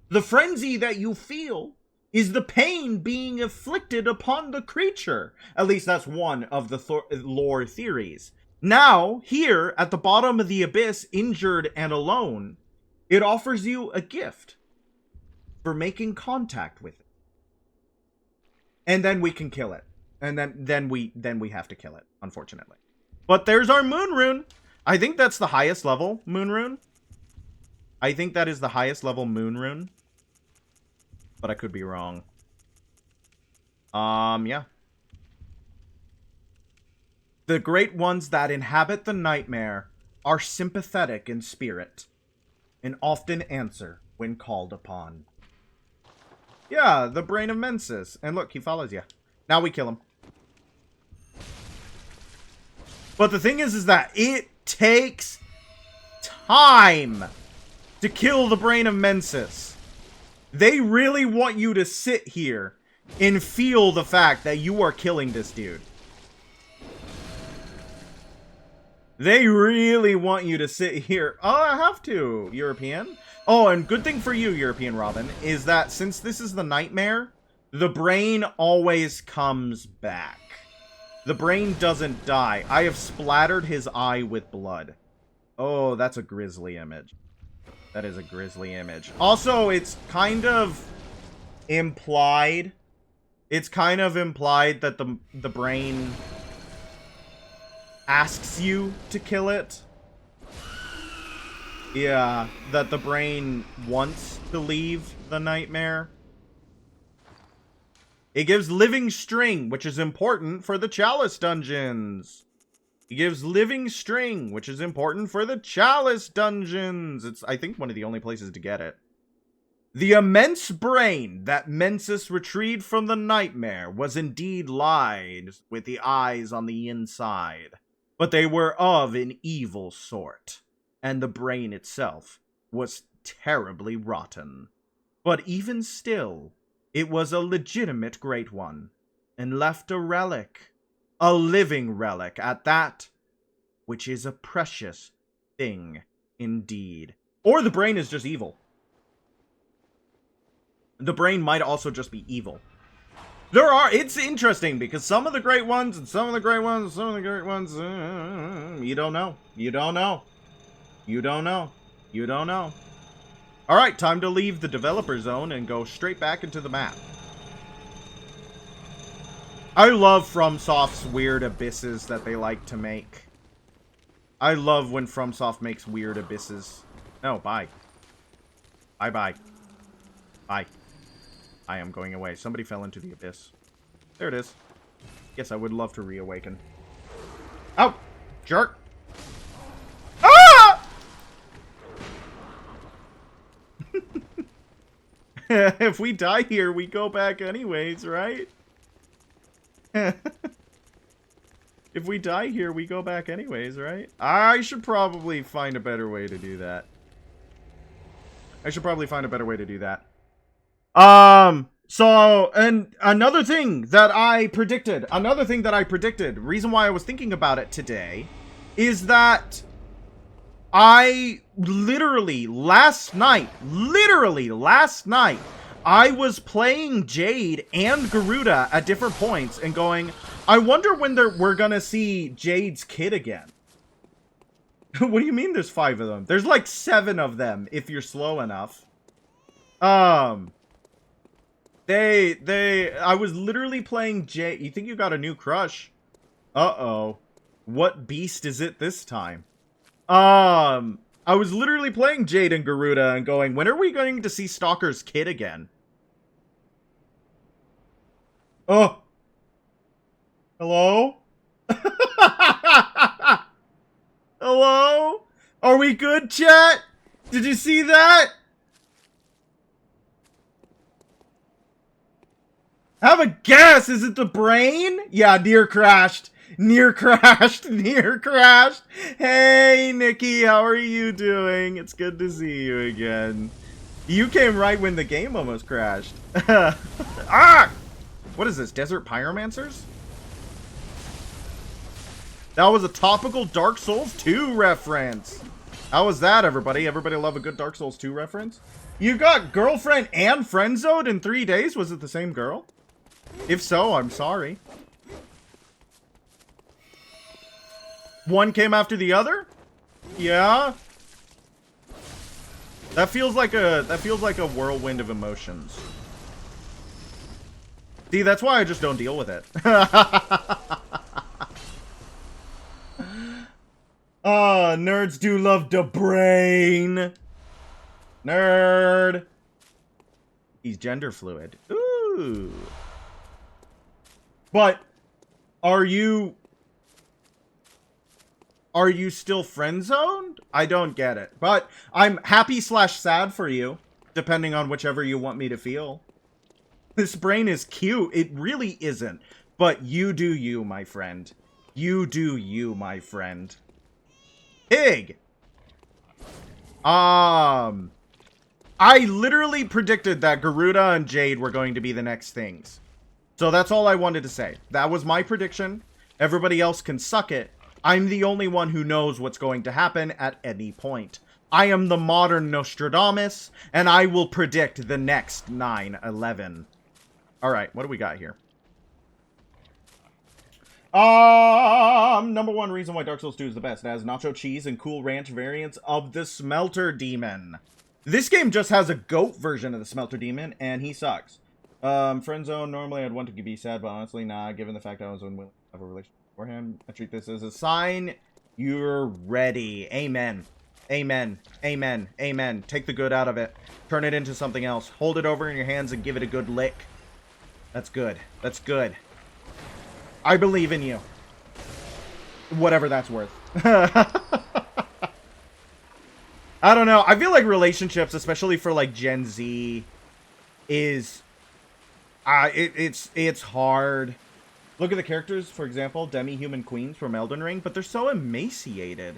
The frenzy that you feel is the pain being inflicted upon the creature. At least that's one of the lore theories. Now, here, at the bottom of the abyss, injured and alone, it offers you a gift for making contact with it. And then we can kill it. And then we have to kill it, unfortunately. But there's our moon rune. I think that's the highest level moon rune. I think that is the highest level moon rune. But I could be wrong. Yeah. The great ones that inhabit the nightmare are sympathetic in spirit and often answer when called upon. Yeah, the brain of Mensis. And look, he follows you. Now we kill him. But the thing is that it takes time to kill the brain of Mensis. They really want you to sit here and feel the fact that you are killing this dude. They really want you to sit here. Oh, I have to, European. Oh, and good thing for you, European Robin, is that since this is the nightmare, the brain always comes back. The brain doesn't die. I have splattered his eye with blood. Oh, that's a grisly image. That is a grisly image. Also, it's kind of implied. It's kind of implied that the brain asks you to kill it. Yeah, that the brain wants to leave the nightmare. It gives living string, which is important for the Chalice dungeons. It gives living string, which is important for the Chalice dungeons. It's, I think, one of the only places to get it. The immense brain that Mensis retrieved from the nightmare was indeed lied with the eyes on the inside. but they were of an evil sort, and the brain itself was terribly rotten. But even still, it was a legitimate great one, and left a relic, a living relic at that, which is a precious thing indeed. Or the brain is just evil. The brain might also just be evil. It's interesting, because some of the great ones, and some of the great ones, and some of the great ones, you don't know. You don't know. You don't know. You don't know. Alright, time to leave the developer zone and go straight back into the map. I love FromSoft's weird abysses that they like to make. I love when FromSoft makes weird abysses. No, bye. Bye-bye. Bye. I am going away. Somebody fell into the abyss. There it is. Yes, I would love to reawaken. Ow! Jerk! Ah! If we die here, we go back anyways, right? If we die here, we go back anyways, right? I should probably find a better way to do that. So, and another thing that I predicted, reason why I was thinking about it today, is that I literally last night, I was playing Jade and Garuda at different points and going, I wonder when we're gonna see Jade's kid again. What do you mean there's 5 of them? There's like 7 of them if you're slow enough. I was literally playing Jade. You think you got a new crush? Uh-oh. What beast is it this time? I was literally playing Jade and Garuda and going, when are we going to see Stalker's kid again? Oh. Hello? Hello? Are we good, chat? Did you see that? Have a guess. Is it the brain? Yeah, near crashed. Near crashed. Hey, Nikki, how are you doing? It's good to see you again. You came right when the game almost crashed. Ah! What is this? Desert Pyromancers? That was a topical Dark Souls 2 reference. How was that, everybody? Everybody love a good Dark Souls 2 reference? You got girlfriend and friend zoned in 3 days? Was it the same girl? If so, I'm sorry. One came after the other? Yeah. That feels like a whirlwind of emotions. See, that's why I just don't deal with it. Oh, nerds do love the brain. Nerd. He's gender fluid. Ooh. But are you still friend zoned? I don't get it. But I'm happy / sad for you, depending on whichever you want me to feel. This brain is cute. It really isn't. But you do you, my friend. You do you, my friend. Pig! I literally predicted that Garuda and Jade were going to be the next things. So that's all I wanted to say. That was my prediction. Everybody else can suck it. I'm the only one who knows what's going to happen at any point. I am the modern Nostradamus, and I will predict the next 9/11. Alright, what do we got here? Number one reason why Dark Souls 2 is the best. It has nacho cheese and cool ranch variants of the Smelter Demon. This game just has a goat version of the Smelter Demon, and he sucks. Friend zone, normally I'd want to be sad, but honestly, nah, given the fact I was unwilling to have a relationship beforehand, I treat this as a sign you're ready. Amen. Amen. Amen. Amen. Take the good out of it. Turn it into something else. Hold it over in your hands and give it a good lick. That's good. That's good. I believe in you. Whatever that's worth. I don't know. I feel like relationships, especially for like Gen Z, is it's hard. Look at the characters, for example, demi-human queens from Elden Ring, but they're so emaciated.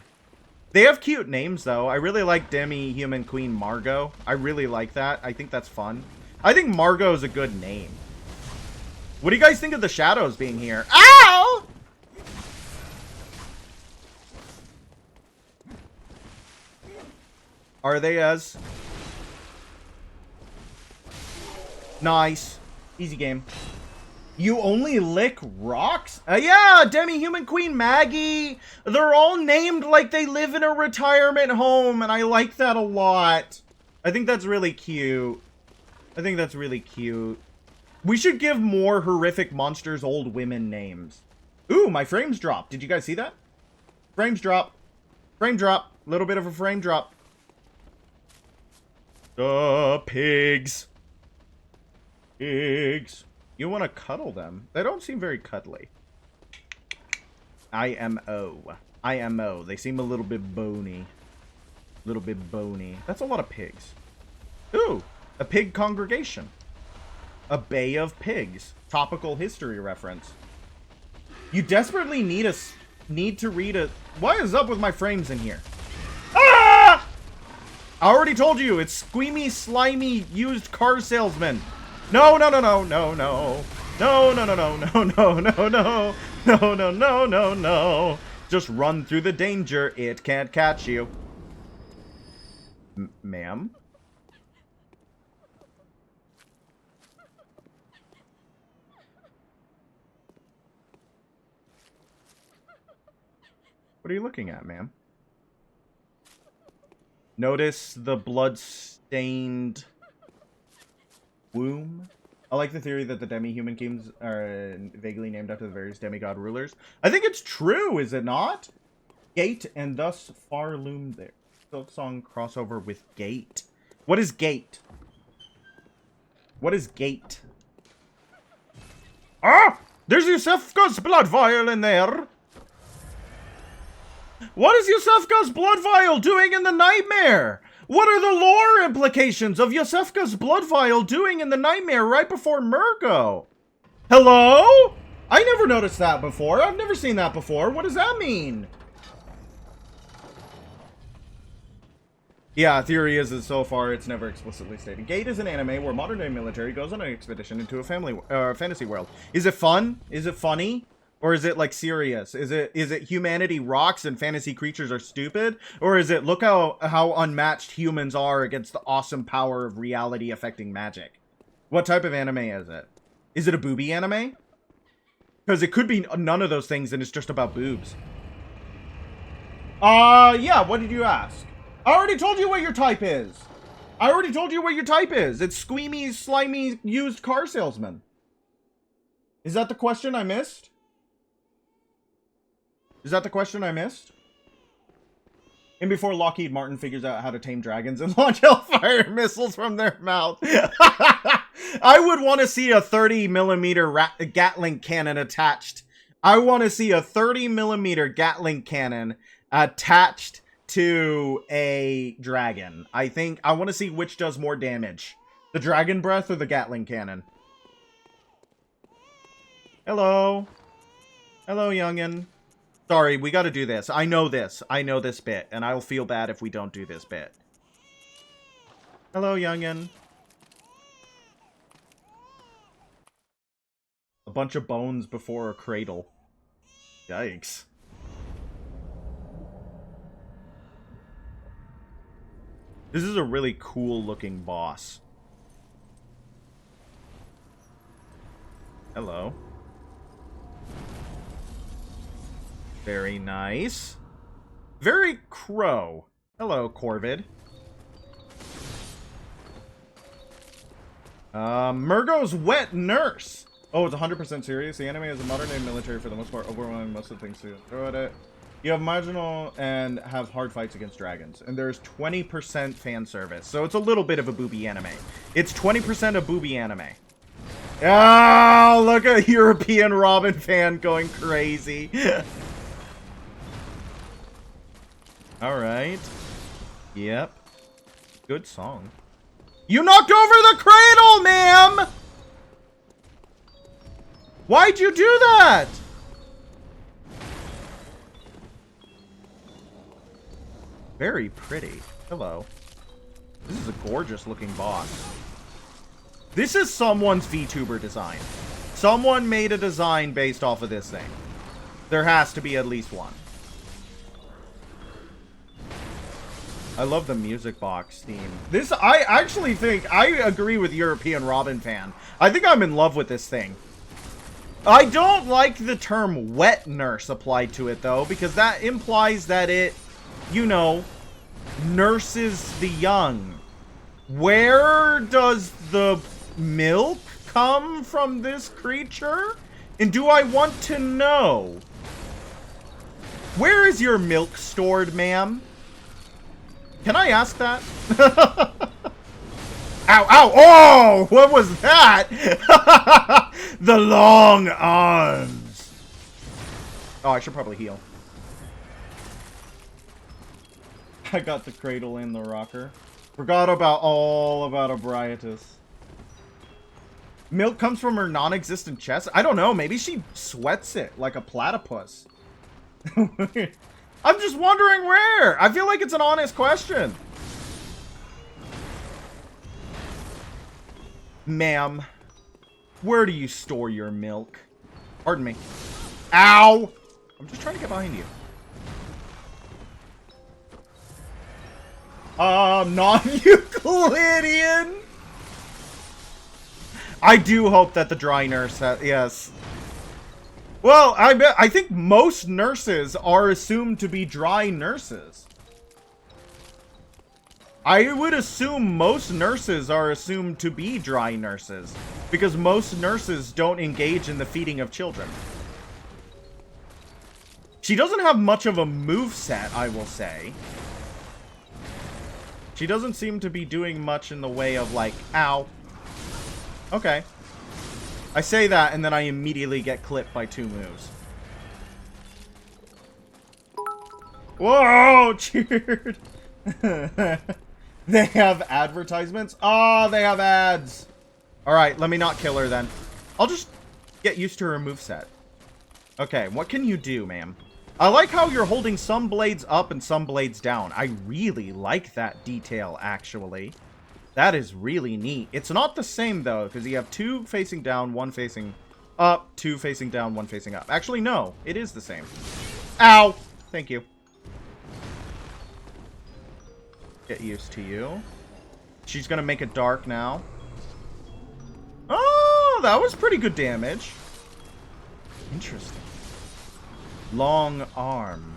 They have cute names, though. I really like demi-human queen Margot. I really like that. I think that's fun. I think Margot is a good name. What do you guys think of the shadows being here? Ow! Are they as... Nice. Easy game. You only lick rocks? Yeah, demi-human queen Maggie. They're all named like they live in a retirement home, and I like that a lot. I think that's really cute. I think that's really cute. We should give more horrific monsters old women names. Ooh, my frames dropped. Did you guys see that? Frames drop. Frame drop. Little bit of a frame drop. Pigs. Pigs. You want to cuddle them? They don't seem very cuddly. IMO. IMO. They seem a little bit bony. A little bit bony. That's a lot of pigs. Ooh, a pig congregation. A bay of pigs. Topical history reference. You desperately need to read a... What is up with my frames in here? Ah! I already told you, it's squeamy, slimy, used car salesman. No, no, no, no, no, no. No, no, no, no, no, no, no, no. No, no, no, no, no. Just run through the danger. It can't catch you. Ma'am? What are you looking at, ma'am? Notice the blood-stained womb. I like the theory that the demi-human kings are vaguely named after the various demigod rulers. I think it's true, is it not? Gate and thus far loomed there. Silk Song crossover with Gate. What is Gate? What is Gate? Ah! There's Yusefka's blood vial in there! What is Yusefka's blood vial doing in the nightmare? What are the lore implications of Yusefka's blood vial doing in the nightmare right before Murgo? Hello? I never noticed that before. I've never seen that before. What does that mean? Yeah, theory is that so far it's never explicitly stated. Gate is an anime where modern-day military goes on an expedition into a fantasy world. Is it fun? Is it funny? Or is it like serious? Is it humanity rocks and fantasy creatures are stupid? Or is it look how unmatched humans are against the awesome power of reality affecting magic? What type of anime is it? Is it a booby anime? Because it could be none of those things and it's just about boobs. Yeah, what did you ask? I already told you what your type is. I already told you what your type is. It's squeamy, slimy, used car salesman. Is that the question I missed? Is that the question I missed? And before Lockheed Martin figures out how to tame dragons and launch hellfire missiles from their mouth. I would want to see a 30mm Gatling cannon attached. I want to see a 30mm Gatling cannon attached to a dragon. I want to see which does more damage. The dragon breath or the Gatling cannon? Hello. Hello, youngin'. Sorry, we gotta do this. I know this. I know this bit, and I'll feel bad if we don't do this bit. Hello, youngin'. A bunch of bones before a cradle. Yikes. This is a really cool-looking boss. Hello. Very nice. Very crow. Hello, Corvid. Murgo's wet nurse. Oh, it's 100% serious. The anime is a modern-day military for the most part, overwhelming most of the things to throw at it. You have marginal and have hard fights against dragons. And there's 20% fan service. So it's a little bit of a booby anime. It's 20% a booby anime. Oh, look at European Robin fan going crazy. Alright. Yep. Good song. You knocked over the cradle, ma'am! Why'd you do that? Very pretty. Hello. This is a gorgeous looking boss. This is someone's VTuber design. Someone made a design based off of this thing. There has to be at least one. I love the music box theme. This, I actually think, I agree with European Robin fan. I think I'm in love with this thing. I don't like the term wet nurse applied to it, though, because that implies that it, you know, nurses the young. Where does the milk come from this creature? And do I want to know? Where is your milk stored, ma'am? Can I ask that? Ow, ow, oh! What was that? The long arms. Oh, I should probably heal. I got the cradle and the rocker. Forgot about all about Abriatus. Milk comes from her non-existent chest? I don't know, maybe she sweats it like a platypus. I'm just wondering where. I feel like it's an honest question. Ma'am, where do you store your milk? Pardon me. Ow! I'm just trying to get behind you. Non-Euclidean? I do hope that the dry nurse has, yes. Well, I think most nurses are assumed to be dry nurses. I would assume most nurses are assumed to be dry nurses, because most nurses don't engage in the feeding of children. She doesn't have much of a moveset, I will say. She doesn't seem to be doing much in the way of, like, ow. Okay. I say that, and then I immediately get clipped by 2 moves. Whoa! Cheered! They have advertisements? Oh, they have ads! Alright, let me not kill her then. I'll just get used to her moveset. Okay, what can you do, ma'am? I like how you're holding some blades up and some blades down. I really like that detail, actually. That is really neat. It's not the same, though, because you have 2 facing down, 1 facing up, 2 facing down, 1 facing up. Actually, no. It is the same. Ow! Thank you. Get used to you. She's gonna make it dark now. Oh, that was pretty good damage. Interesting. Long arm.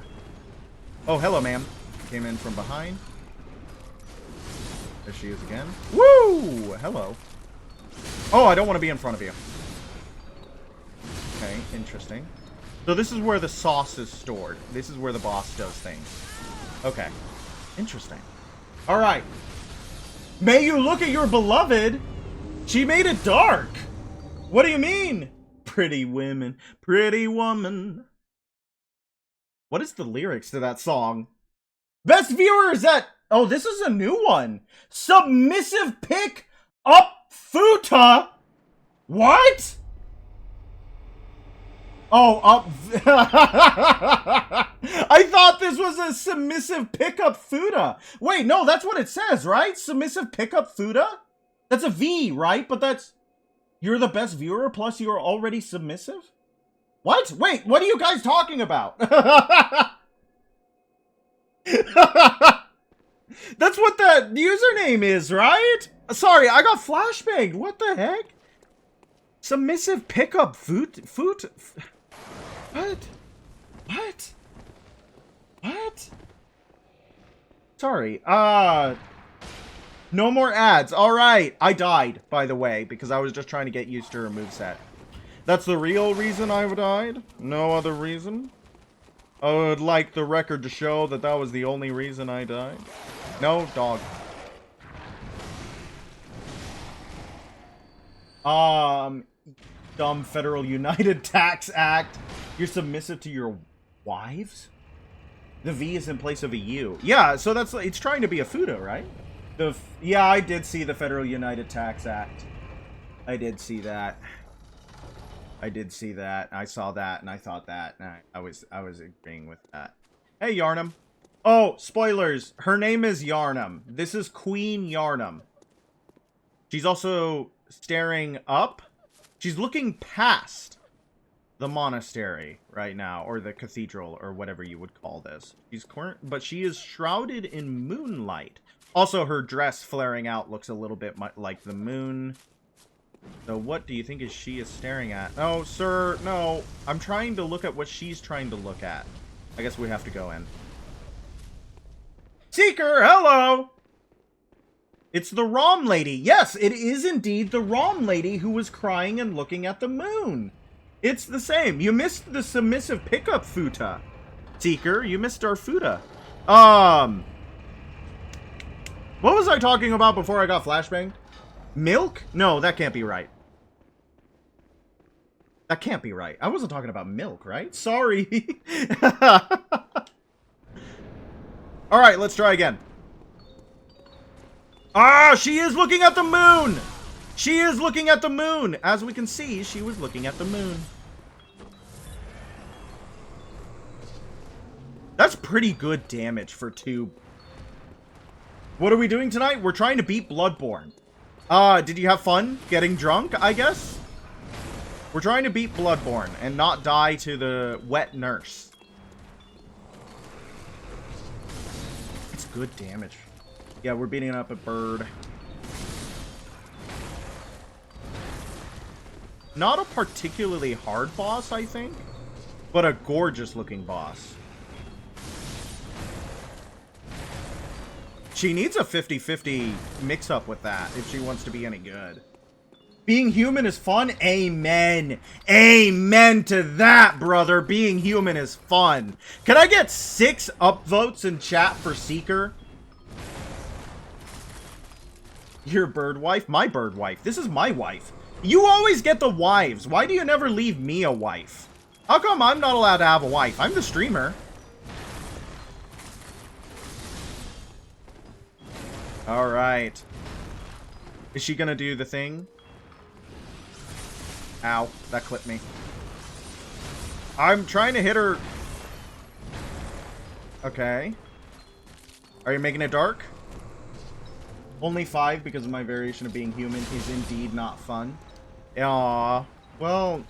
Oh, hello, ma'am. Came in from behind. There she is again. Woo! Hello. Oh, I don't want to be in front of you. Okay, interesting. So this is where the sauce is stored. This is where the boss does things. Okay. Interesting. Alright. May you look at your beloved. She made it dark. What do you mean? Pretty women. Pretty woman. What is the lyrics to that song? Best viewers at... Oh, this is a new one. Submissive pick up futa. What? Oh, up. I thought this was a submissive pickup futa. Wait, no, that's what it says, right? Submissive pickup futa? That's a V, right? But that's... You're the best viewer, plus you're already submissive? What? Wait, what are you guys talking about? That's what the username is, right? Sorry, I got flashbanged. What the heck? Submissive pickup foot. What? What? What? Sorry. No more ads. All right. I died, by the way, because I was just trying to get used to her moveset. That's the real reason I died? No other reason? I would like the record to show that that was the only reason I died. No, dog. Dumb Federal United Tax Act. You're submissive to your wives? The V is in place of a U. Yeah, so that's, it's trying to be a futa, right? Yeah, I did see the Federal United Tax Act. I did see that. I did see that. I saw that, and I thought that, and I was agreeing with that. Hey, Yarnum. Oh, spoilers. Her name is Yarnum. This is Queen Yarnum. She's also staring up. She's looking past the monastery right now, or the cathedral, or whatever you would call this. But she is shrouded in moonlight. Also, her dress flaring out looks a little bit like the moon. So what do you think she is staring at? Oh, sir, no. I'm trying to look at what she's trying to look at. I guess we have to go in. Seeker, hello! It's the Rom lady. Yes, it is indeed the Rom lady who was crying and looking at the moon. It's the same. You missed the submissive pickup futa. Seeker, you missed our futa. What was I talking about before I got flashbanged? Milk? No, that can't be right. That can't be right. I wasn't talking about milk, right? Sorry. Alright, let's try again. Ah, she is looking at the moon! She is looking at the moon! As we can see, she was looking at the moon. That's pretty good damage for 2. What are we doing tonight? We're trying to beat Bloodborne. Did you have fun getting drunk, I guess? We're trying to beat Bloodborne and not die to the wet nurse. It's good damage. Yeah, we're beating up a bird. Not a particularly hard boss, I think, but a gorgeous looking boss. She needs a 50-50 mix-up with that if she wants to be any good. Being human is fun? Amen. Amen to that, brother. Being human is fun. Can I get 6 upvotes in chat for Seeker? Your bird wife? My bird wife. This is my wife. You always get the wives. Why do you never leave me a wife? How come I'm not allowed to have a wife? I'm the streamer. Alright. Is she gonna do the thing? Ow, that clipped me. I'm trying to hit her. Okay. Are you making it dark? Only 5 because of my variation of being human is indeed not fun. Aww. Well,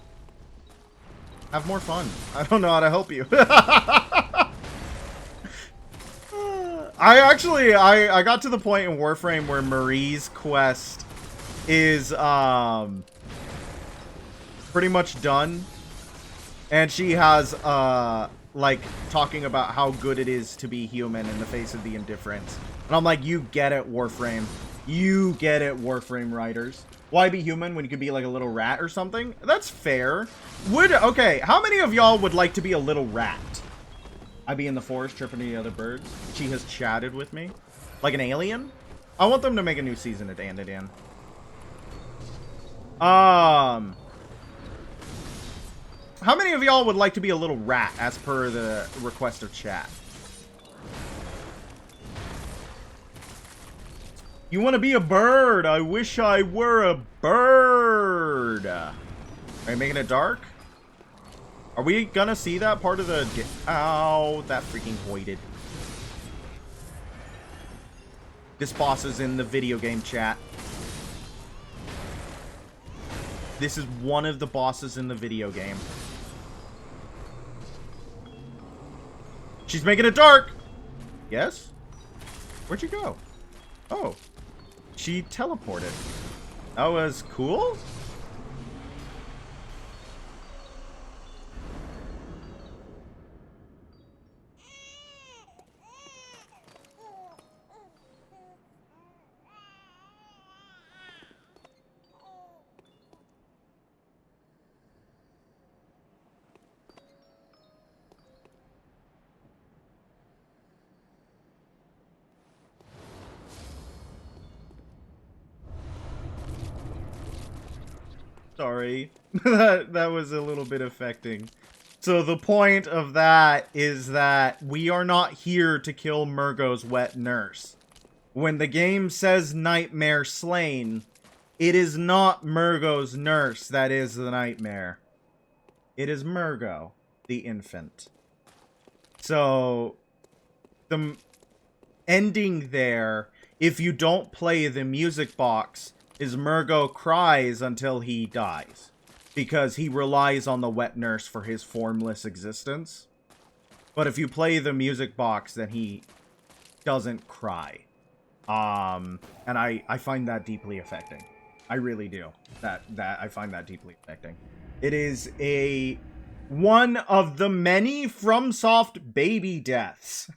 have more fun. I don't know how to help you. I got to the point in Warframe where Marie's quest is pretty much done, and she has like talking about how good it is to be human in the face of the indifference. And I'm like, you get it, Warframe. You get it, Warframe writers. Why be human when you could be like a little rat or something? That's fair. Okay, how many of y'all would like to be a little rat? I be in the forest tripping the other birds. She has chatted with me. Like an alien? I want them to make a new season of Dandadan. How many of y'all would like to be a little rat as per the request of chat? You want to be a bird? I wish I were a bird. Are you making it dark? Are we gonna see that part of the... Ow, that freaking voided. This boss is in the video game chat. This is one of the bosses in the video game. She's making it dark! Yes? Where'd you go? Oh. She teleported. That was cool? Sorry. that was a little bit affecting. So the point of that is that we are not here to kill Murgo's wet nurse. When the game says nightmare slain, it is not Murgo's nurse that is the nightmare. It is Murgo, the infant. So, the ending there, if you don't play the music box, is Murgo cries until he dies. Because he relies on the wet nurse for his formless existence. But if you play the music box, then he doesn't cry. And I find that deeply affecting. I really do. I find that deeply affecting. It is one of the many FromSoft baby deaths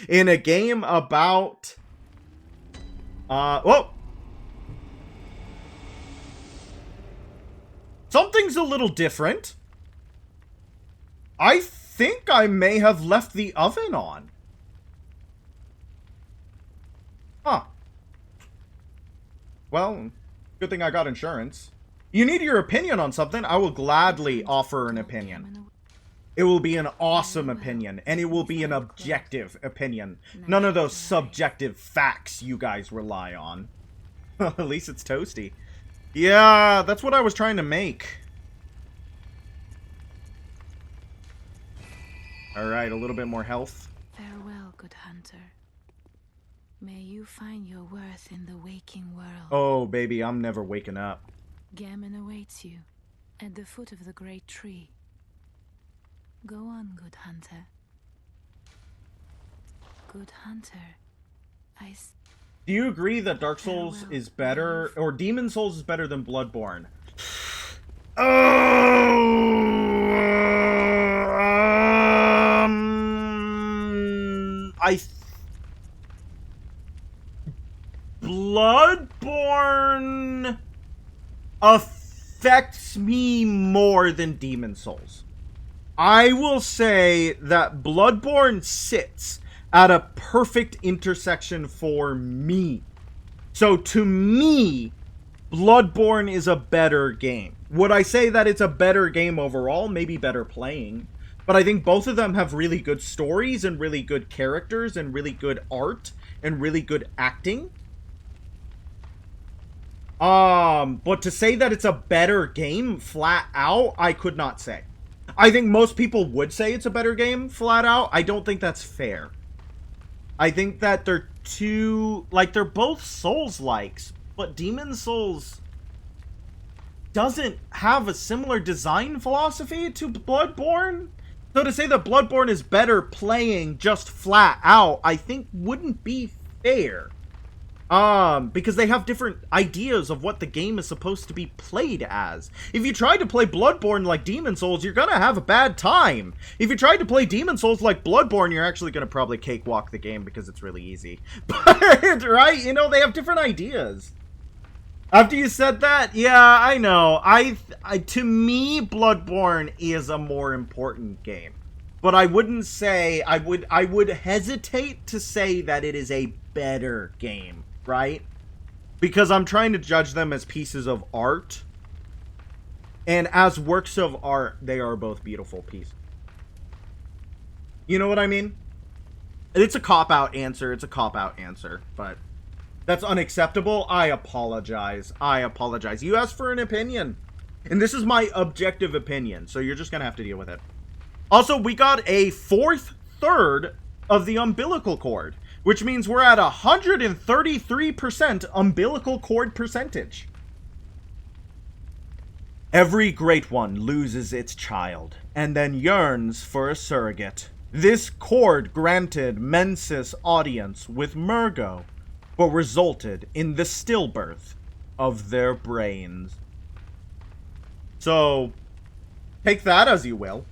in a game about whoa! Something's a little different. I think I may have left the oven on. Huh. Well, good thing I got insurance. You need your opinion on something, I will gladly offer an opinion. It will be an awesome opinion, and it will be an objective opinion. None of those subjective facts you guys rely on. At least it's toasty. Yeah, that's what I was trying to make. Alright, a little bit more health. Farewell, good hunter. May you find your worth in the waking world. Oh, baby, I'm never waking up. Gammon awaits you at the foot of the great tree. Go on, good hunter. Good hunter. Do you agree that Dark Souls is better, or Demon Souls is better than Bloodborne? Bloodborne affects me more than Demon Souls. I will say that Bloodborne sits at a perfect intersection for me. So to me, Bloodborne is a better game. Would I say that it's a better game overall? Maybe better playing. But I think both of them have really good stories and really good characters and really good art and really good acting. But to say that it's a better game flat out, I could not say. I think most people would say it's a better game flat out. I don't think that's fair. I think that they're they're both Souls-likes, but Demon Souls doesn't have a similar design philosophy to Bloodborne. So to say that Bloodborne is better playing just flat out, I think wouldn't be fair. Because they have different ideas of what the game is supposed to be played as. If you try to play Bloodborne like Demon Souls, you're gonna have a bad time. If you try to play Demon Souls like Bloodborne, you're actually gonna probably cakewalk the game because it's really easy. But, right? You know, they have different ideas. After you said that, yeah, I know. To me, Bloodborne is a more important game. But I wouldn't say, I would hesitate to say that it is a better game. Right? Because I'm trying to judge them as pieces of art. And as works of art, they are both beautiful pieces. You know what I mean? It's a cop-out answer. It's a cop-out answer. But that's unacceptable. I apologize. I apologize. You asked for an opinion. And this is my objective opinion. So you're just going to have to deal with it. Also, we got a fourth third of the umbilical cord. Which means we're at 133% umbilical cord percentage. Every great one loses its child, and then yearns for a surrogate. This cord granted Mensis audience with Murgo, but resulted in the stillbirth of their brains. So, take that as you will.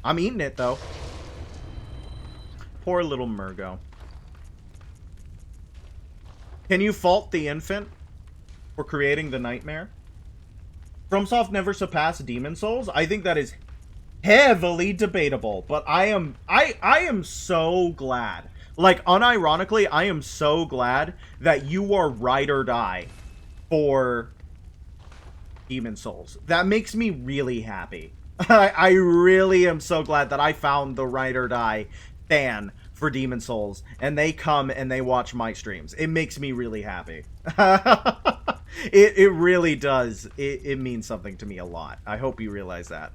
I'm eating it, though. Poor little Murgo. Can you fault the infant for creating the nightmare? FromSoft never surpassed Demon Souls. I think that is heavily debatable, but I am so glad. Like, unironically, I am so glad that you are ride or die for Demon Souls. That makes me really happy. I really am so glad that I found the ride or die fan for Demon Souls, and they come and they watch my streams. It makes me really happy. It really does. It means something to me a lot. I hope you realize that.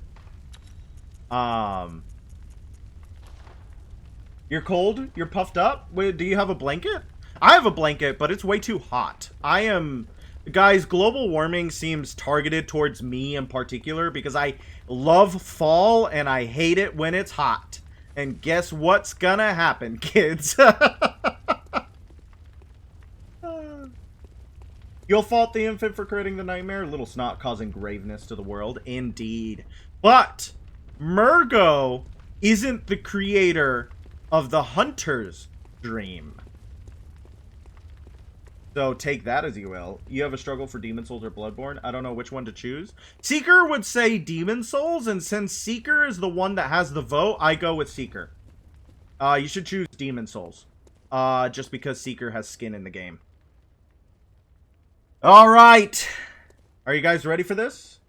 You're cold? You're puffed up? Wait, do you have a blanket? I have a blanket, but it's way too hot. I am... Guys, global warming seems targeted towards me in particular because I love fall and I hate it when it's hot. And guess what's gonna happen, kids? You'll fault the infant for creating the nightmare? Little snot causing graveness to the world. Indeed. But Murgo isn't the creator of the hunter's dream. So take that as you will. You have a struggle for Demon Souls or Bloodborne? I don't know which one to choose. Seeker would say Demon Souls, and since Seeker is the one that has the vote, I go with Seeker. You should choose Demon Souls. Just because Seeker has skin in the game. Alright! Are you guys ready for this?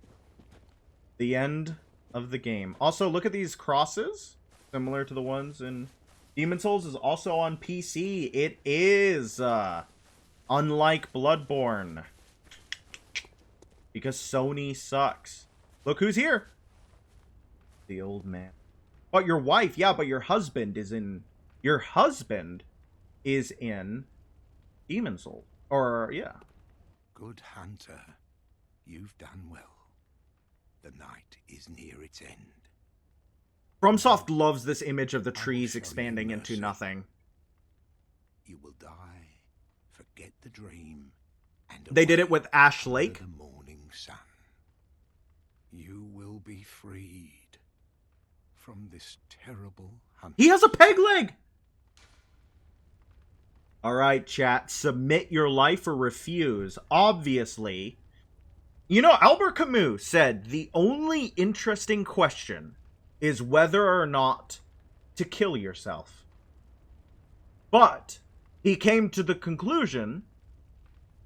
The end of the game. Also, look at these crosses. Similar to the ones in... Demon Souls is also on PC. It is, unlike Bloodborne. Because Sony sucks. Look who's here. The old man. But your wife, yeah, but your husband is in... Your husband is in Demon Souls. Or, yeah. Good hunter, you've done well. The night is near its end. FromSoft loves this image of the trees expanding into nothing. You will die, forget the dream, and they did it with Ash Lake. The morning sun. You will be freed from this terrible hunt. He has a peg leg! Alright, chat. Submit your life or refuse. Obviously. You know, Albert Camus said the only interesting question is whether or not to kill yourself. But he came to the conclusion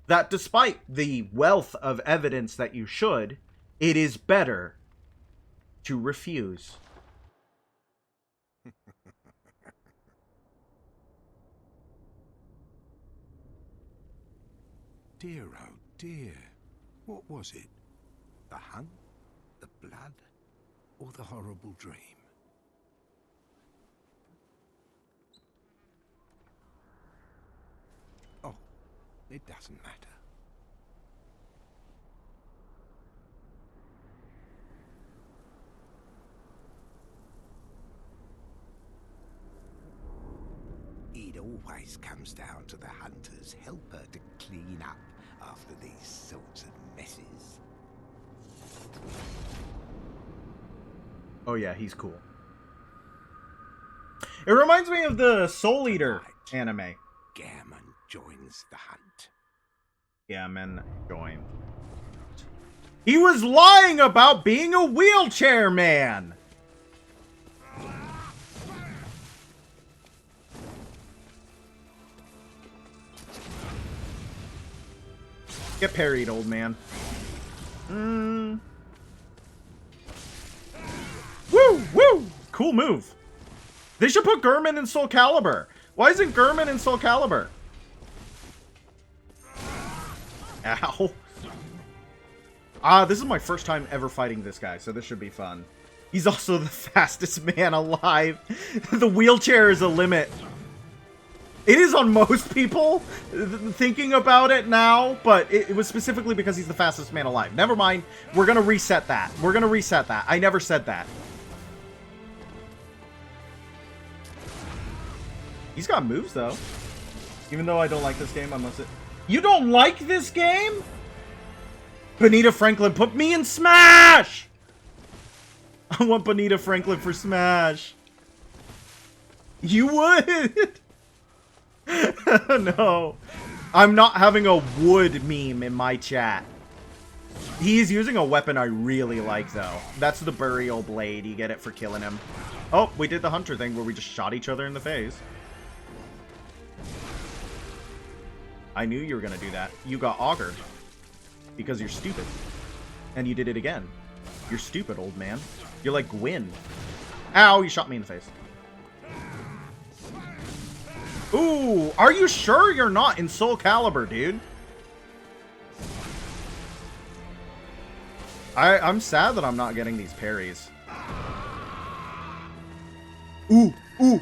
that despite the wealth of evidence that you should, it is better to refuse. Dear, oh dear. What was it? The hunt? The blood? Or the horrible dream? Oh, it doesn't matter. It always comes down to the hunter's helper to clean up after these sorts of messes. Oh yeah, he's cool. It reminds me of the Soul Eater anime. Gammon joins the hunt. Gammon join. He was lying about being a wheelchair man! Get parried, old man. Woo! Woo! Cool move. They should put Gurman in Soul Calibur. Why isn't Gurman in Soul Calibur? Ow. This is my first time ever fighting this guy, so this should be fun. He's also the fastest man alive. The wheelchair is a limit. It is on most people, thinking about it now, but it was specifically because he's the fastest man alive. Never mind. We're going to reset that. We're going to reset that. I never said that. He's got moves, though. Even though I don't like this game, I must say... You don't like this game? Benita Franklin, put me in Smash! I want Benita Franklin for Smash. You would? No. I'm not having a wood meme in my chat. He's using a weapon I really like, though. That's the Burial Blade. You get it for killing him. Oh, we did the Hunter thing where we just shot each other in the face. I knew you were going to do that. You got augured. Because you're stupid. And you did it again. You're stupid, old man. You're like Gwyn. Ow, you shot me in the face. Ooh, are you sure you're not in Soul Calibur, dude? I'm sad that I'm not getting these parries. Ooh, ooh,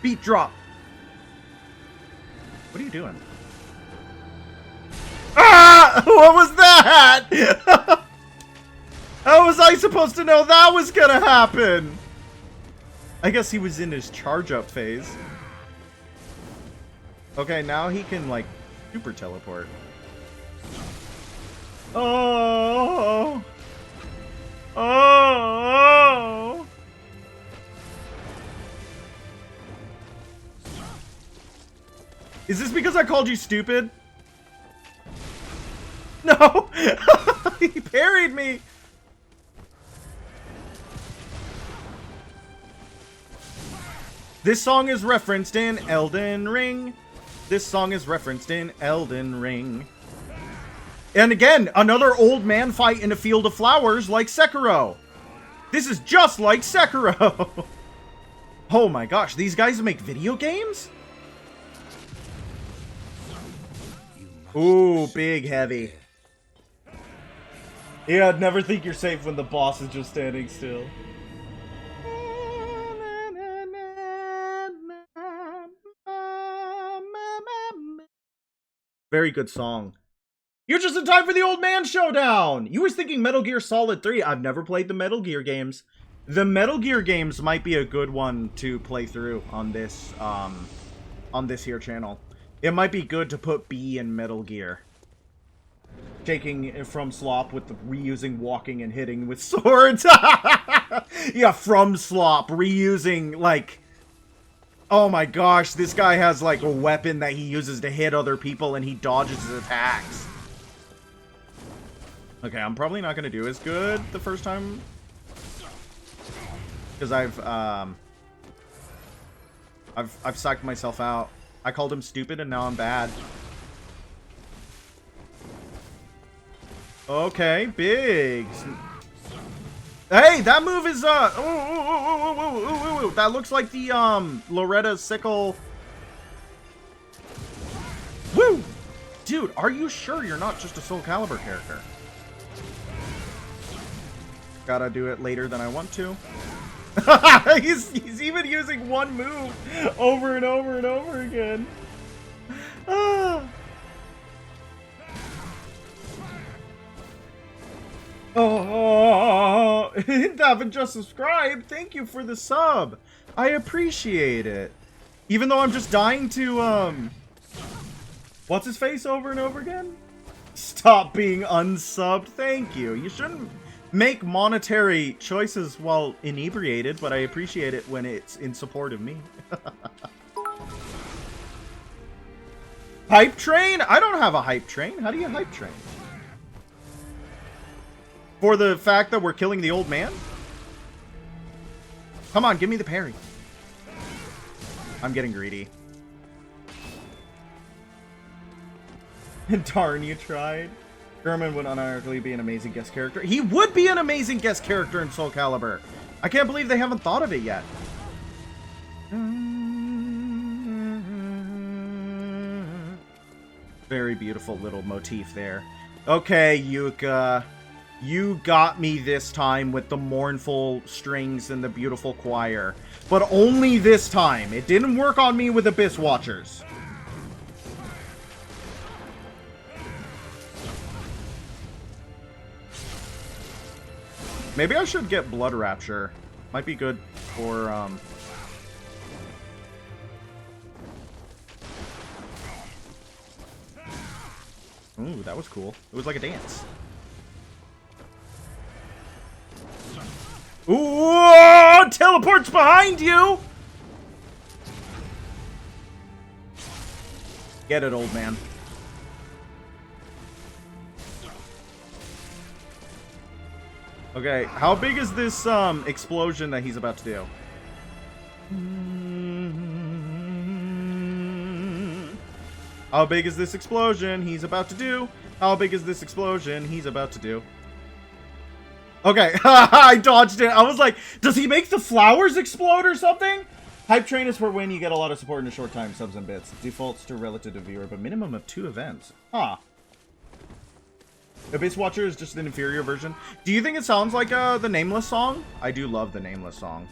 beat drop. What are you doing? Ah! What was that? How was I supposed to know that was gonna happen? I guess he was in his charge up phase. Okay, now he can like super teleport. Oh. Oh. Is this because I called you stupid? No! He parried me! This song is referenced in Elden Ring. This song is referenced in Elden Ring. And again, another old man fight in a field of flowers like Sekiro. This is just like Sekiro. Oh my gosh, these guys make video games? Ooh, big heavy. Yeah, I'd never think you're safe when the boss is just standing still. Very good song. You're just in time for the old man showdown! You was thinking Metal Gear Solid 3. I've never played the Metal Gear games. The Metal Gear games might be a good one to play through on this here channel. It might be good to put B in Metal Gear. Taking from Slop with the reusing walking and hitting with swords. Yeah, from Slop. Reusing, like... Oh my gosh, this guy has, like, a weapon that he uses to hit other people and he dodges his attacks. Okay, I'm probably not going to do as good the first time. Because I've psyched myself out. I called him stupid and now I'm bad. Okay, big. Hey, that move is that looks like the Loretta Sickle. Woo! Dude, are you sure you're not just a Soul Calibur character? Gotta do it later than I want to. he's even using one move over and over and over again. Ah. Oh, haven't just subscribed. Thank you for the sub. I appreciate it. Even though I'm just dying to, what's his face over and over again? Stop being unsubbed. Thank you. You shouldn't make monetary choices while inebriated, but I appreciate it when it's in support of me. Hype train? I don't have a hype train. How do you hype train? For the fact that we're killing the old man? Come on, give me the parry. I'm getting greedy. Darn, you tried. German would unironically be an amazing guest character. He would be an amazing guest character in Soul Calibur. I can't believe they haven't thought of it yet. Very beautiful little motif there. Okay, Yuka. You got me this time with the mournful strings and the beautiful choir. But only this time. It didn't work on me with Abyss Watchers. Maybe I should get Blood Rapture. Might be good for, Ooh, that was cool. It was like a dance. Ooh, teleport's behind you! Get it, old man. Okay, how big is this explosion that he's about to do? How big is this explosion he's about to do? How big is this explosion he's about to do? Okay, I dodged it. I was like, does he make the flowers explode or something? Hype train is for when you get a lot of support in a short time, subs and bits. Defaults to relative to viewer, but minimum of 2 events. Huh. Abyss Watcher is just an inferior version. Do you think it sounds like the Nameless song? I do love the Nameless song.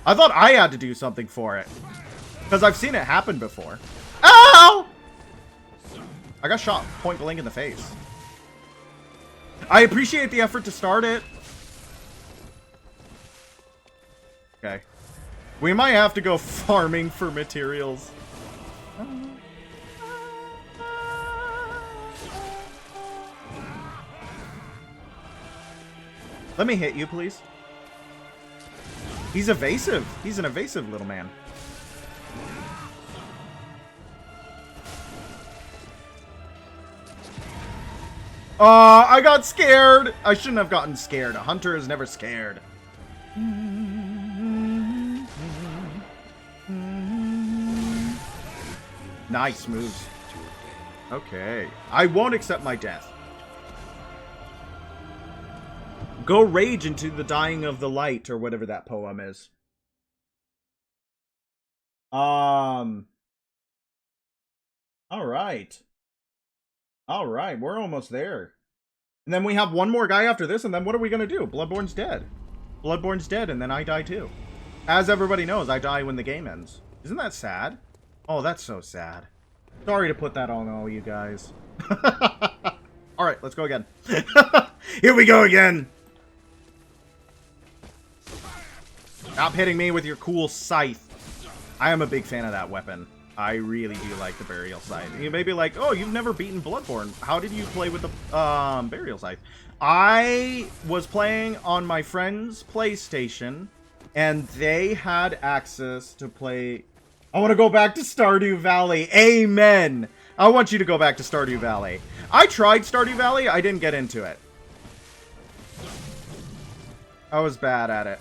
I thought I had to do something for it. Because I've seen it happen before. Ow! I got shot point blank in the face. I appreciate the effort to start it. Okay. We might have to go farming for materials. Let me hit you, please. He's evasive. He's an evasive little man. I got scared. I shouldn't have gotten scared. A hunter is never scared. Nice moves. Okay. I won't accept my death. Go rage into the dying of the light, or whatever that poem is. Alright. Alright, we're almost there. And then we have one more guy after this, and then what are we gonna do? Bloodborne's dead. Bloodborne's dead, and then I die too. As everybody knows, I die when the game ends. Isn't that sad? Oh, that's so sad. Sorry to put that on all you guys. Alright, let's go again. Here we go again! Stop hitting me with your cool scythe. I am a big fan of that weapon. I really do like the burial scythe. You may be like, oh, you've never beaten Bloodborne. How did you play with the burial scythe? I was playing on my friend's PlayStation, and they had access to play... I want to go back to Stardew Valley. Amen! I want you to go back to Stardew Valley. I tried Stardew Valley. I didn't get into it. I was bad at it.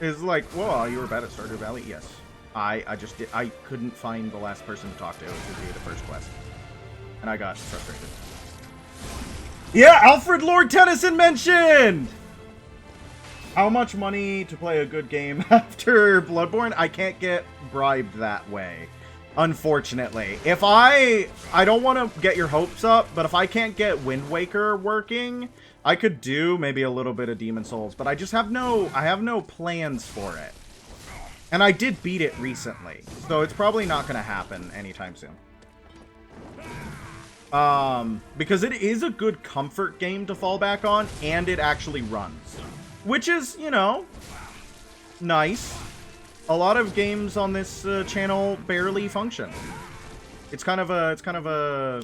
It's like, whoa, you were bad at Stardew Valley? Yes. I couldn't find the last person to talk to do the first quest. And I got frustrated. Yeah, Alfred Lord Tennyson mentioned! How much money to play a good game after Bloodborne? I can't get bribed that way. Unfortunately. If I don't want to get your hopes up, but if I can't get Wind Waker working, I could do maybe a little bit of Demon Souls, but I just have no plans for it. And I did beat it recently, so it's probably not going to happen anytime soon. Because it is a good comfort game to fall back on, and it actually runs. Which is, you know, nice. A lot of games on this channel barely function. It's kind of a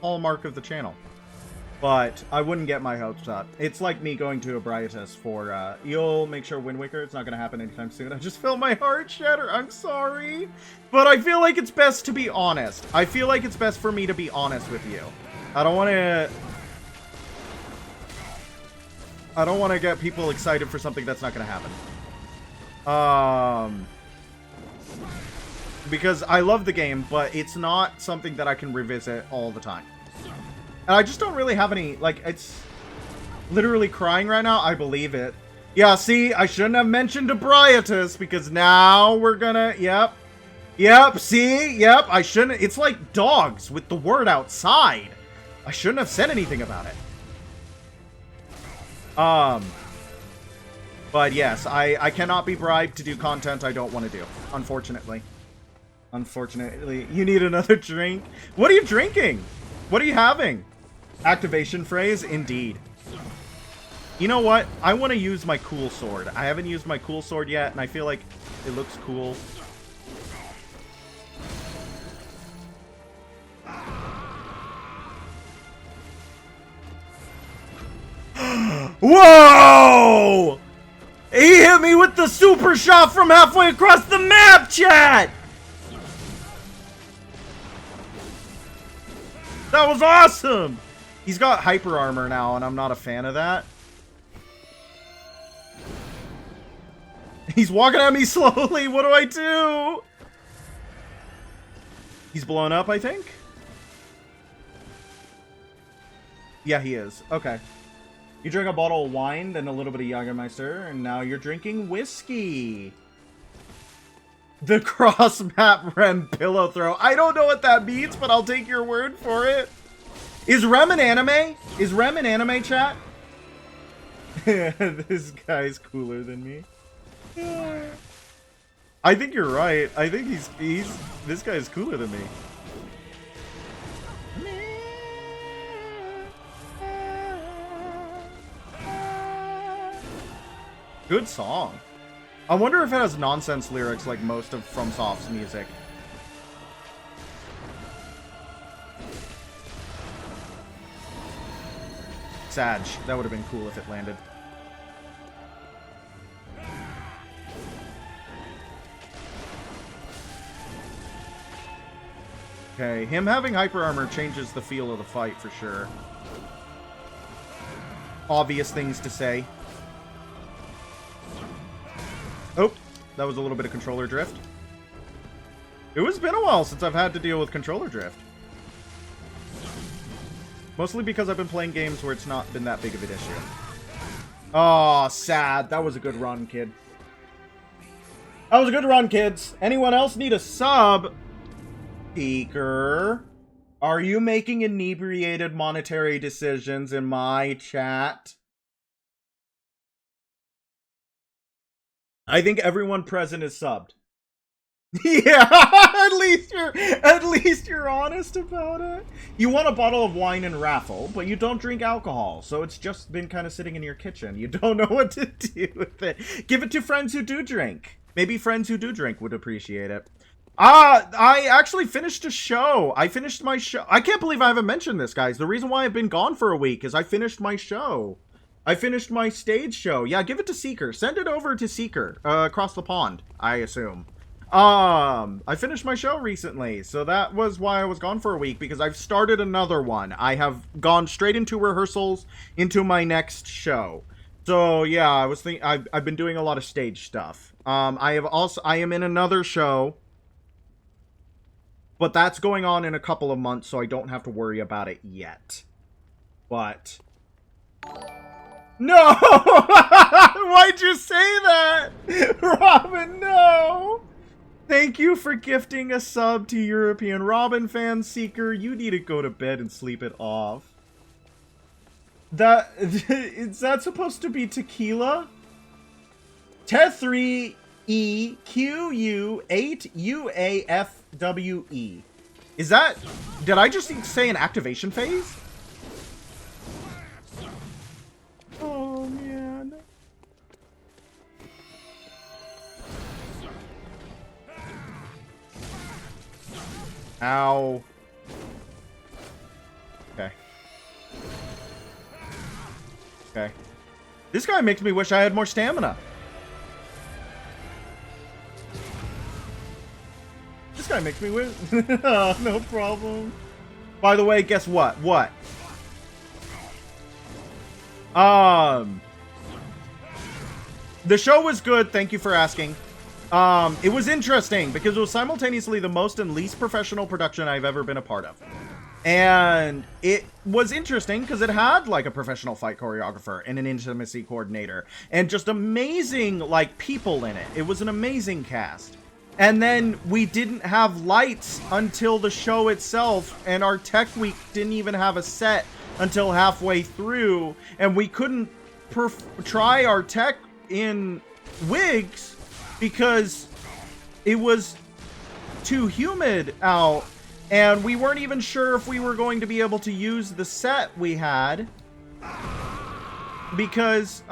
hallmark of the channel. But I wouldn't get my hopes up. It's like me going to a Briatus for, you'll make sure Wind Waker, it's not going to happen anytime soon. I just felt my heart shatter. I'm sorry. But I feel like it's best to be honest. I feel like it's best for me to be honest with you. I don't want to get people excited for something that's not going to happen. Because I love the game, but it's not something that I can revisit all the time. And I just don't really have any, like, it's literally crying right now. I believe it. Yeah, see, I shouldn't have mentioned Ebrietas, because now we're gonna, yep, see, yep, I shouldn't, it's like dogs with the word outside. I shouldn't have said anything about it. But yes, I cannot be bribed to do content I don't want to do, unfortunately. Unfortunately, you need another drink. What are you drinking? What are you having? Activation phrase? Indeed. You know what? I want to use my cool sword. I haven't used my cool sword yet, and I feel like it looks cool. Whoa! He hit me with the super shot from halfway across the map, chat! That was awesome! He's got hyper armor now, and I'm not a fan of that. He's walking at me slowly. What do I do? He's blown up, I think. Yeah, he is. Okay. You drink a bottle of wine, then a little bit of Jägermeister, and now you're drinking whiskey. The cross-map Rem pillow throw. I don't know what that means, but I'll take your word for it. Is Rem an anime? Is Rem an anime, chat? This guy's cooler than me. I think you're right. I think this guy's cooler than me. Good song. I wonder if it has nonsense lyrics like most of FromSoft's music. Sag. That would have been cool if it landed. Okay, him having hyper armor changes the feel of the fight for sure. Obvious things to say. Oh, that was a little bit of controller drift. It has been a while since I've had to deal with controller drift. Mostly because I've been playing games where it's not been that big of an issue. Oh, sad. That was a good run, kid. That was a good run, kids. Anyone else need a sub? Speaker. Are you making inebriated monetary decisions in my chat? I think everyone present is subbed. Yeah, at least you're honest about it. You want a bottle of wine and raffle, but you don't drink alcohol, so it's just been kind of sitting in your kitchen. You don't know what to do with it. Give it to friends who do drink. Maybe friends who do drink would appreciate it. I actually finished a show. I finished my show. I can't believe I haven't mentioned this, guys. The reason why I've been gone for a week is I finished my show. I finished my stage show. Yeah, give it to Seeker. Send it over to Seeker, across the pond, I assume. I finished my show recently, so that was why I was gone for a week, because I've started another one. I have gone straight into rehearsals into my next show. So, yeah, I've been doing a lot of stage stuff. I am in another show, but that's going on in a couple of months, so I don't have to worry about it yet. But... No! Why'd you say that? Robin, no! Thank you for gifting a sub to European Robin fan Seeker. You need to go to bed and sleep it off. Is that supposed to be tequila? Te3EQU8UAFWE. Is that... Did I just say an activation phase? Oh, man. Ow. Okay. Okay. This guy makes me wish I had more stamina. This guy makes me wish... Oh, no problem. By the way, guess what? What? The show was good, thank you for asking. It was interesting because it was simultaneously the most and least professional production I've ever been a part of. And it was interesting because it had like a professional fight choreographer and an intimacy coordinator and just amazing like people in it. It was an amazing cast. And then we didn't have lights until the show itself, and our tech week didn't even have a set until halfway through, and we couldn't try our tech in wigs because it was too humid out, and we weren't even sure if we were going to be able to use the set we had because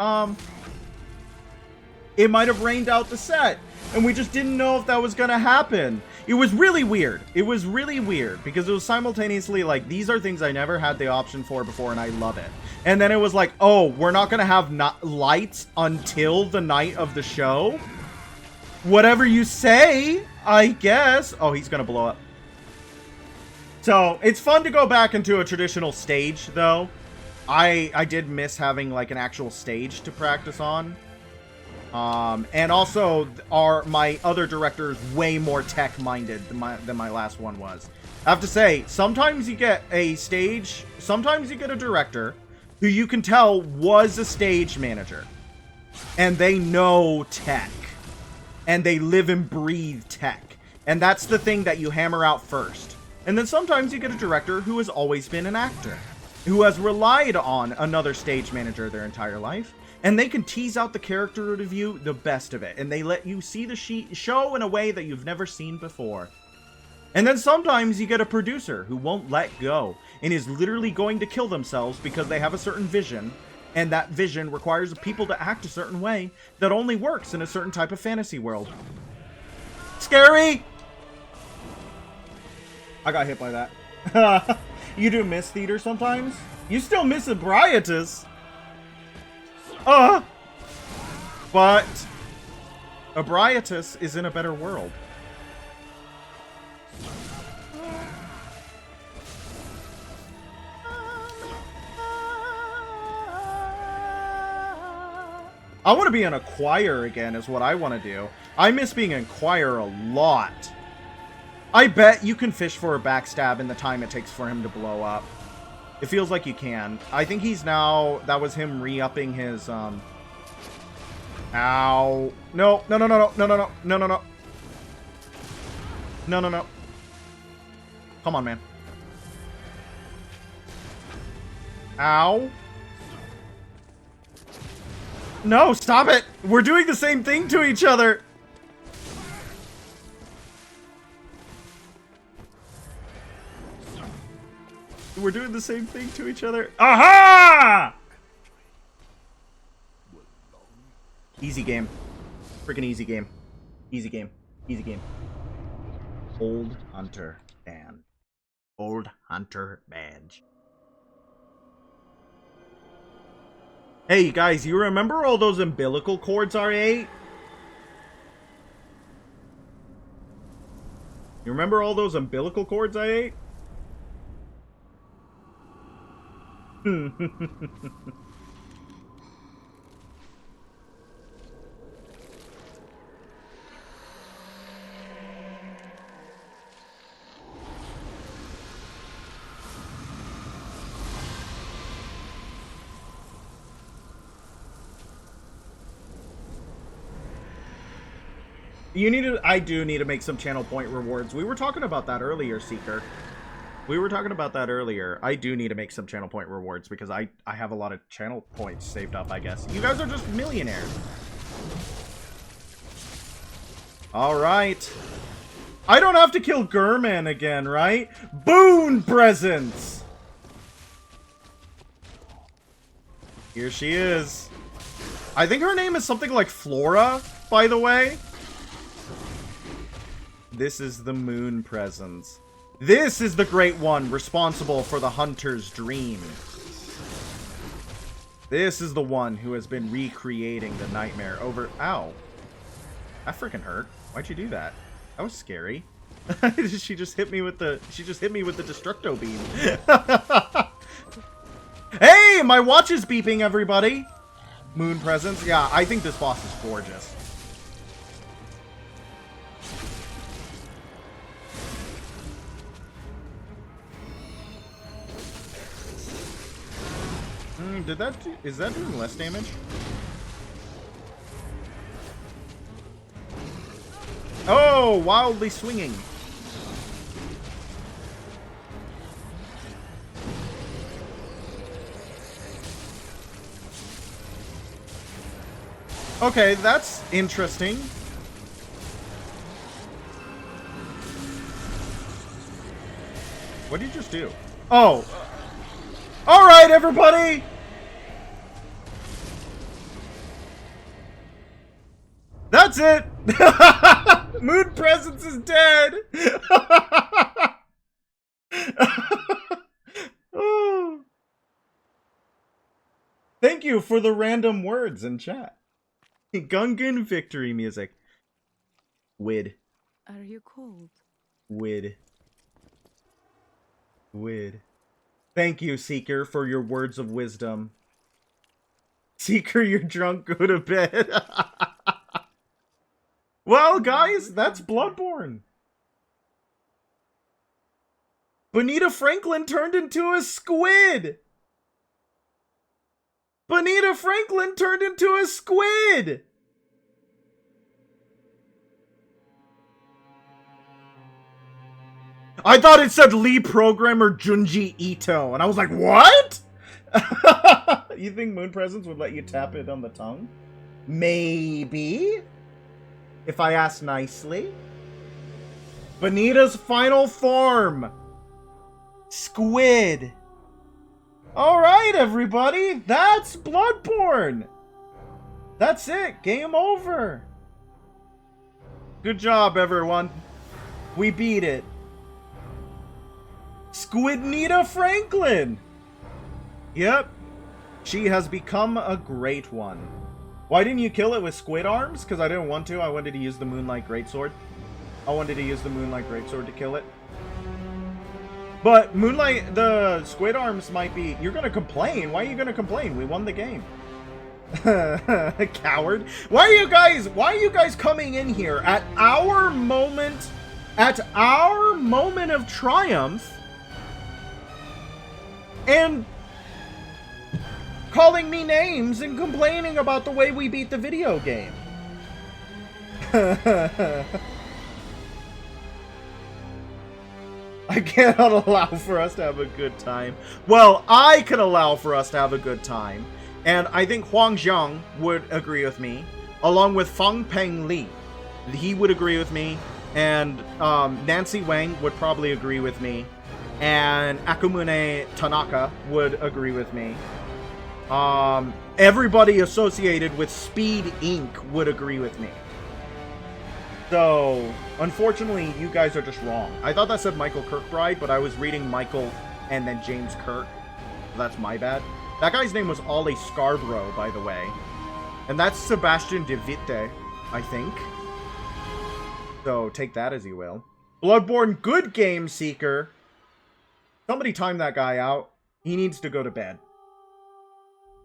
it might have rained out the set, and we just didn't know if that was gonna happen. It was really weird. It was really weird because it was simultaneously like, these are things I never had the option for before and I love it. And then it was like, oh, we're not gonna have lights until the night of the show? Whatever you say, I guess. Oh, he's gonna blow up. So, it's fun to go back into a traditional stage, though. I did miss having like an actual stage to practice on. And also, my other director is way more tech-minded than my last one was. I have to say, sometimes you get a stage, sometimes you get a director who you can tell was a stage manager. And they know tech. and they live and breathe tech. And that's the thing that you hammer out first. And then sometimes you get a director who has always been an actor, who has relied on another stage manager their entire life, and they can tease out the character of you the best of it, and they let you see the show in a way that you've never seen before. And then sometimes you get a producer who won't let go, and is literally going to kill themselves because they have a certain vision, and that vision requires people to act a certain way that only works in a certain type of fantasy world. Scary! I got hit by that. You do miss theater sometimes? You still miss Ebrietas. But Ebrietas is in a better world. I want to be in a choir again is what I want to do. I miss being in choir a lot. I bet you can fish for a backstab in the time it takes for him to blow up. It feels like you can. I think he's now... That was him re-upping his, Ow. No, no, no, no, no, no, no, no, no, no, no. No, no, no. Come on, man. Ow. No, stop it! We're doing the same thing to each other! We're doing the same thing to each other. Aha! Easy game. Freaking easy game. Easy game. Easy game. Old Hunter band. Old Hunter badge. Hey guys, you remember all those umbilical cords I ate? You remember all those umbilical cords I ate? I do need to make some channel point rewards. We were talking about that earlier, Seeker. We were talking about that earlier. I do need to make some channel point rewards because I have a lot of channel points saved up, I guess. You guys are just millionaires. Alright. I don't have to kill Gurman again, right? Boon presents! Here she is. I think her name is something like Flora, by the way. This is the moon presence. This is the great one responsible for the hunter's dream. This is the one who has been recreating the nightmare over... Ow. That freaking hurt. Why'd you do that? That was scary. She just hit me with the... She just hit me with the Destructo beam. Hey! My watch is beeping, everybody! Moon presence. Yeah, I think this boss is gorgeous. Did that do, is that doing less damage? Oh, wildly swinging. Okay, that's interesting. What did you just do? Oh. All right, everybody. That's it! Moon Presence is dead! Oh. Thank you for the random words in chat. Gungan victory music. Wid. Are you cold? Wid. Wid. Thank you, Seeker, for your words of wisdom. Seeker, you're drunk, go to bed. Well, guys, that's Bloodborne. Bonita Franklin turned into a squid. Bonita Franklin turned into a squid. I thought it said lead programmer Junji Ito, and I was like, what? You think Moon Presence would let you tap it on the tongue? Maybe. If I ask nicely. Bonita's final form. Squid. Alright, everybody. That's Bloodborne. That's it. Game over. Good job, everyone. We beat it. Squidnita Franklin. Yep. She has become a great one. Why didn't you kill it with squid arms? Because I didn't want to. I wanted to use the Moonlight Greatsword. I wanted to use the Moonlight Greatsword to kill it. But Moonlight, the squid arms might be... You're going to complain. Why are you going to complain? We won the game. Coward. Why are you guys coming in here at our moment of triumph and calling me names and complaining about the way we beat the video game? I cannot allow for us to have a good time. Well, I can allow for us to have a good time. And I think Huang Zhang would agree with me, along with Feng Peng Li. He would agree with me. And Nancy Wang would probably agree with me. And Akumune Tanaka would agree with me. Everybody associated with Speed Inc. would agree with me. So, unfortunately, you guys are just wrong. I thought that said Michael Kirkbride, but I was reading Michael and then James Kirk. That's my bad. That guy's name was Ollie Scarborough, by the way. And that's Sebastian De Witte, I think. So, take that as you will. Bloodborne, good game, Seeker. Somebody time that guy out. He needs to go to bed.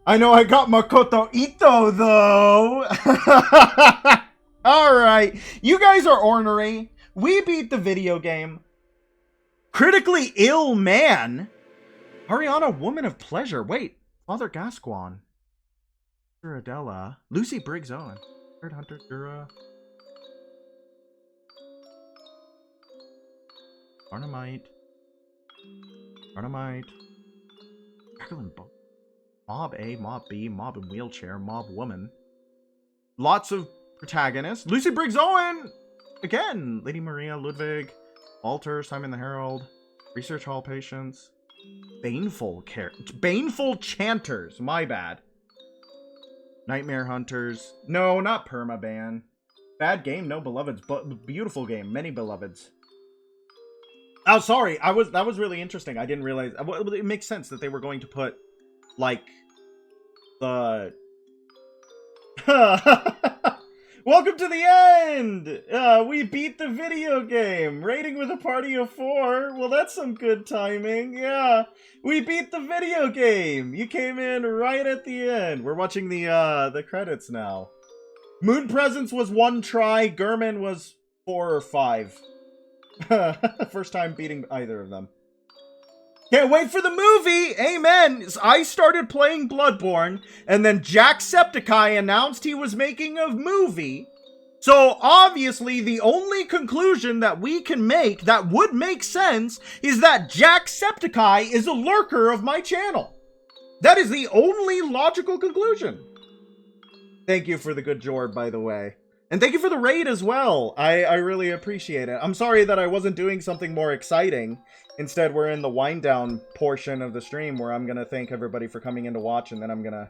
I know I got Makoto Ito, though. Alright, you guys are ornery. We beat the video game. Critically ill man. Ariana, woman of pleasure. Wait, Father Gascoigne. Adela. Lucy Briggs Owen. Third Hunter Dura. Arnamite. Jacqueline Bo. Mob A, Mob B, Mob in Wheelchair, Mob Woman. Lots of protagonists. Lucy Briggs Owen! Again! Lady Maria, Ludwig, Walter, Simon the Herald, Research Hall Patients, Baneful Chanters, my bad. Nightmare Hunters. No, not Permaban. Bad game, no beloveds, but beautiful game, many beloveds. Oh, sorry, that was really interesting. I didn't realize, it makes sense that they were going to put, like, the... Welcome to the end! We beat the video game! Rating with a party of 4. Well, that's some good timing. Yeah, we beat the video game! You came in right at the end. We're watching the credits now. Moon Presence was 1 try. Gurman was 4 or 5. First time beating either of them. Can't wait for the movie! Amen! I started playing Bloodborne, and then Jacksepticeye announced he was making a movie. So, obviously, the only conclusion that we can make that would make sense is that Jacksepticeye is a lurker of my channel. That is the only logical conclusion. Thank you for the good Jorb, by the way. And thank you for the raid as well. I really appreciate it. I'm sorry that I wasn't doing something more exciting. Instead, we're in the wind down portion of the stream where I'm going to thank everybody for coming in to watch, and then I'm going to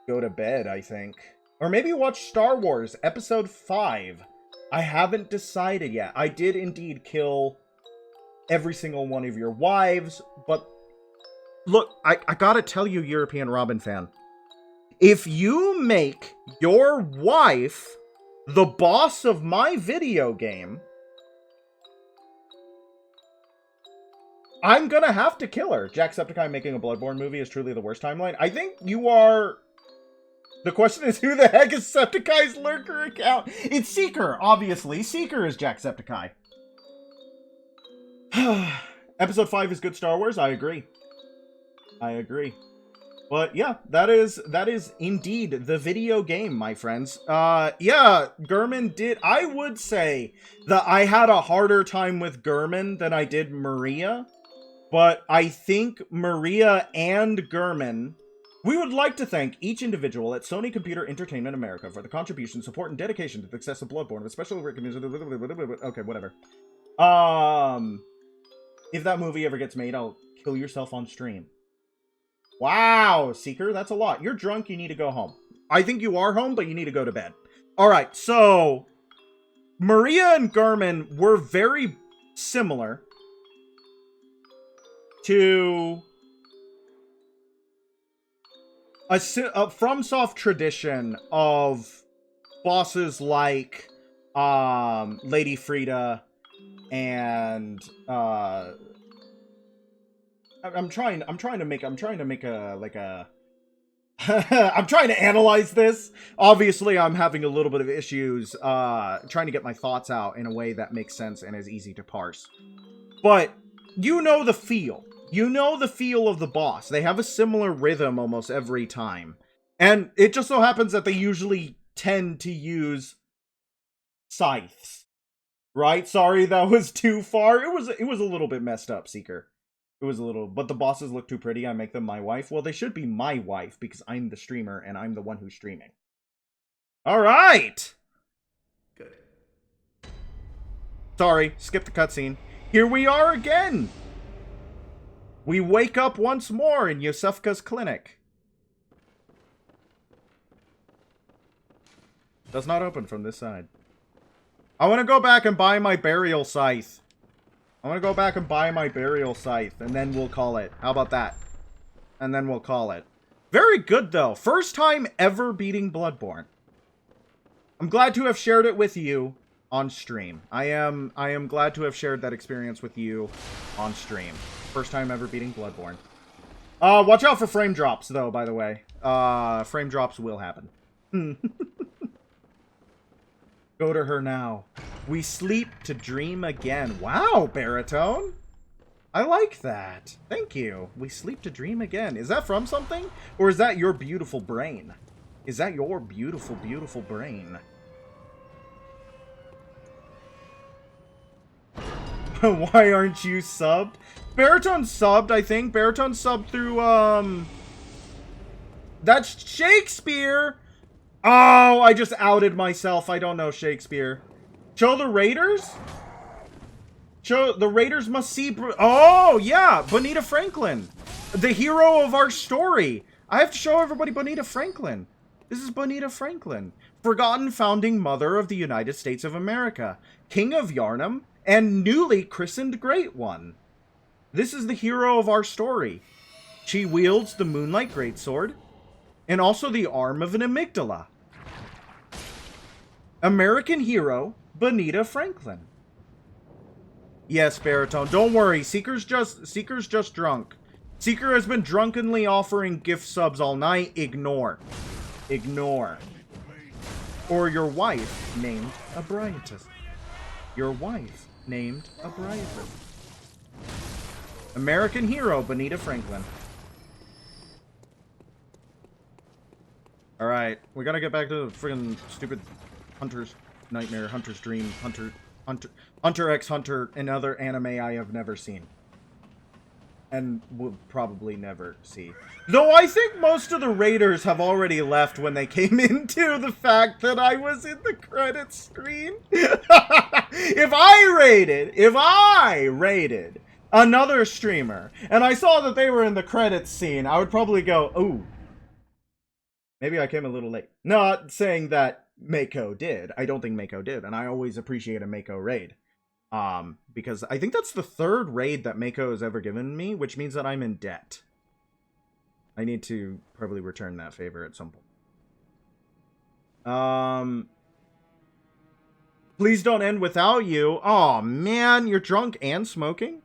go to bed, I think. Or maybe watch Star Wars Episode 5. I haven't decided yet. I did indeed kill every single one of your wives, but look, I gotta tell you, European Robin fan, if you make your wife the boss of my video game, I'm gonna have to kill her. Jacksepticeye making a Bloodborne movie is truly the worst timeline. I think you are... The question is, who the heck is Septiceye's lurker account? It's Seeker, obviously. Seeker is Jacksepticeye. Episode 5 is good Star Wars? I agree. I agree. But yeah, that is indeed the video game, my friends. Yeah, Gurman did. I would say that I had a harder time with Gurman than I did Maria, but I think Maria and Gurman. We would like to thank each individual at Sony Computer Entertainment America for the contribution, support, and dedication to the success of Bloodborne, especially okay, whatever. If that movie ever gets made, I'll kill yourself on stream. Wow, Seeker, that's a lot. You're drunk, you need to go home. I think you are home, but you need to go to bed. Alright, so Maria and Gurman were very similar to a FromSoft tradition of bosses like Lady Frida and I'm trying to make a like a I'm trying to analyze this. Obviously, I'm having a little bit of issues trying to get my thoughts out in a way that makes sense and is easy to parse. But you know the feel. You know the feel of the boss. They have a similar rhythm almost every time. And it just so happens that they usually tend to use scythes. Right? Sorry, that was too far. It was a little bit messed up, Seeker. It was a little, but the bosses look too pretty. I make them my wife. Well, they should be my wife because I'm the streamer and I'm the one who's streaming. All right. Good. Sorry, skip the cutscene. Here we are again. We wake up once more in Yosefka's clinic. Does not open from this side. I want to go back and buy my burial scythe. And then we'll call it. How about that? And then we'll call it. Very good, though. First time ever beating Bloodborne. I'm glad to have shared it with you on stream. I am glad to have shared that experience with you on stream. First time ever beating Bloodborne. Watch out for frame drops, though, by the way. Frame drops will happen. Go to her now. We sleep to dream again. Wow, Baritone. I like that. Thank you. We sleep to dream again. Is that from something? Or is that your beautiful brain? Is that your beautiful, beautiful brain? Why aren't you subbed? Baritone subbed, I think. Baritone subbed through, That's Shakespeare! Oh, I just outed myself. I don't know Shakespeare. Show the Raiders? Show the Raiders must see... Oh, yeah. Bonita Franklin. The hero of our story. I have to show everybody Bonita Franklin. This is Bonita Franklin. Forgotten founding mother of the United States of America. King of Yarnum and newly christened Great One. This is the hero of our story. She wields the Moonlight Greatsword. And also the arm of an amygdala. American hero, Bonita Franklin. Yes, Baritone. Don't worry. Seeker's just drunk. Seeker has been drunkenly offering gift subs all night. Ignore. Ignore. Or your wife named Abriatus. Your wife named Abriatus. American hero, Bonita Franklin. Alright, we gotta get back to the friggin' stupid Hunter's Nightmare, Hunter's Dream, Hunter x Hunter, another anime I have never seen. And will probably never see. Though I think most of the raiders have already left when they came into the fact that I was in the credits screen. If I raided another streamer, and I saw that they were in the credits scene, I would probably go, ooh. Maybe I came a little late. Not saying that Mako did. I don't think Mako did. And I always appreciate a Mako raid. Because I think that's the third raid that Mako has ever given me, which means that I'm in debt. I need to probably return that favor at some point. Please don't end without you. Aw, man, you're drunk and smoking?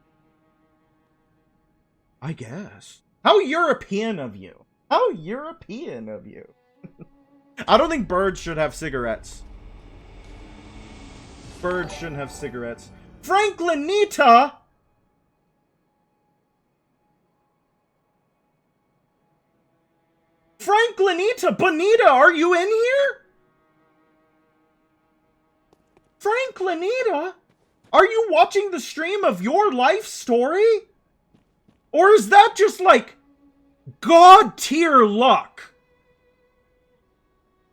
I guess. How European of you. How European of you. I don't think birds should have cigarettes. Birds shouldn't have cigarettes. Franklinita! 'Cause Franklinita, Bonita, are you in here? Franklinita? Are you watching the stream of your life story? Or is that just like God tier luck?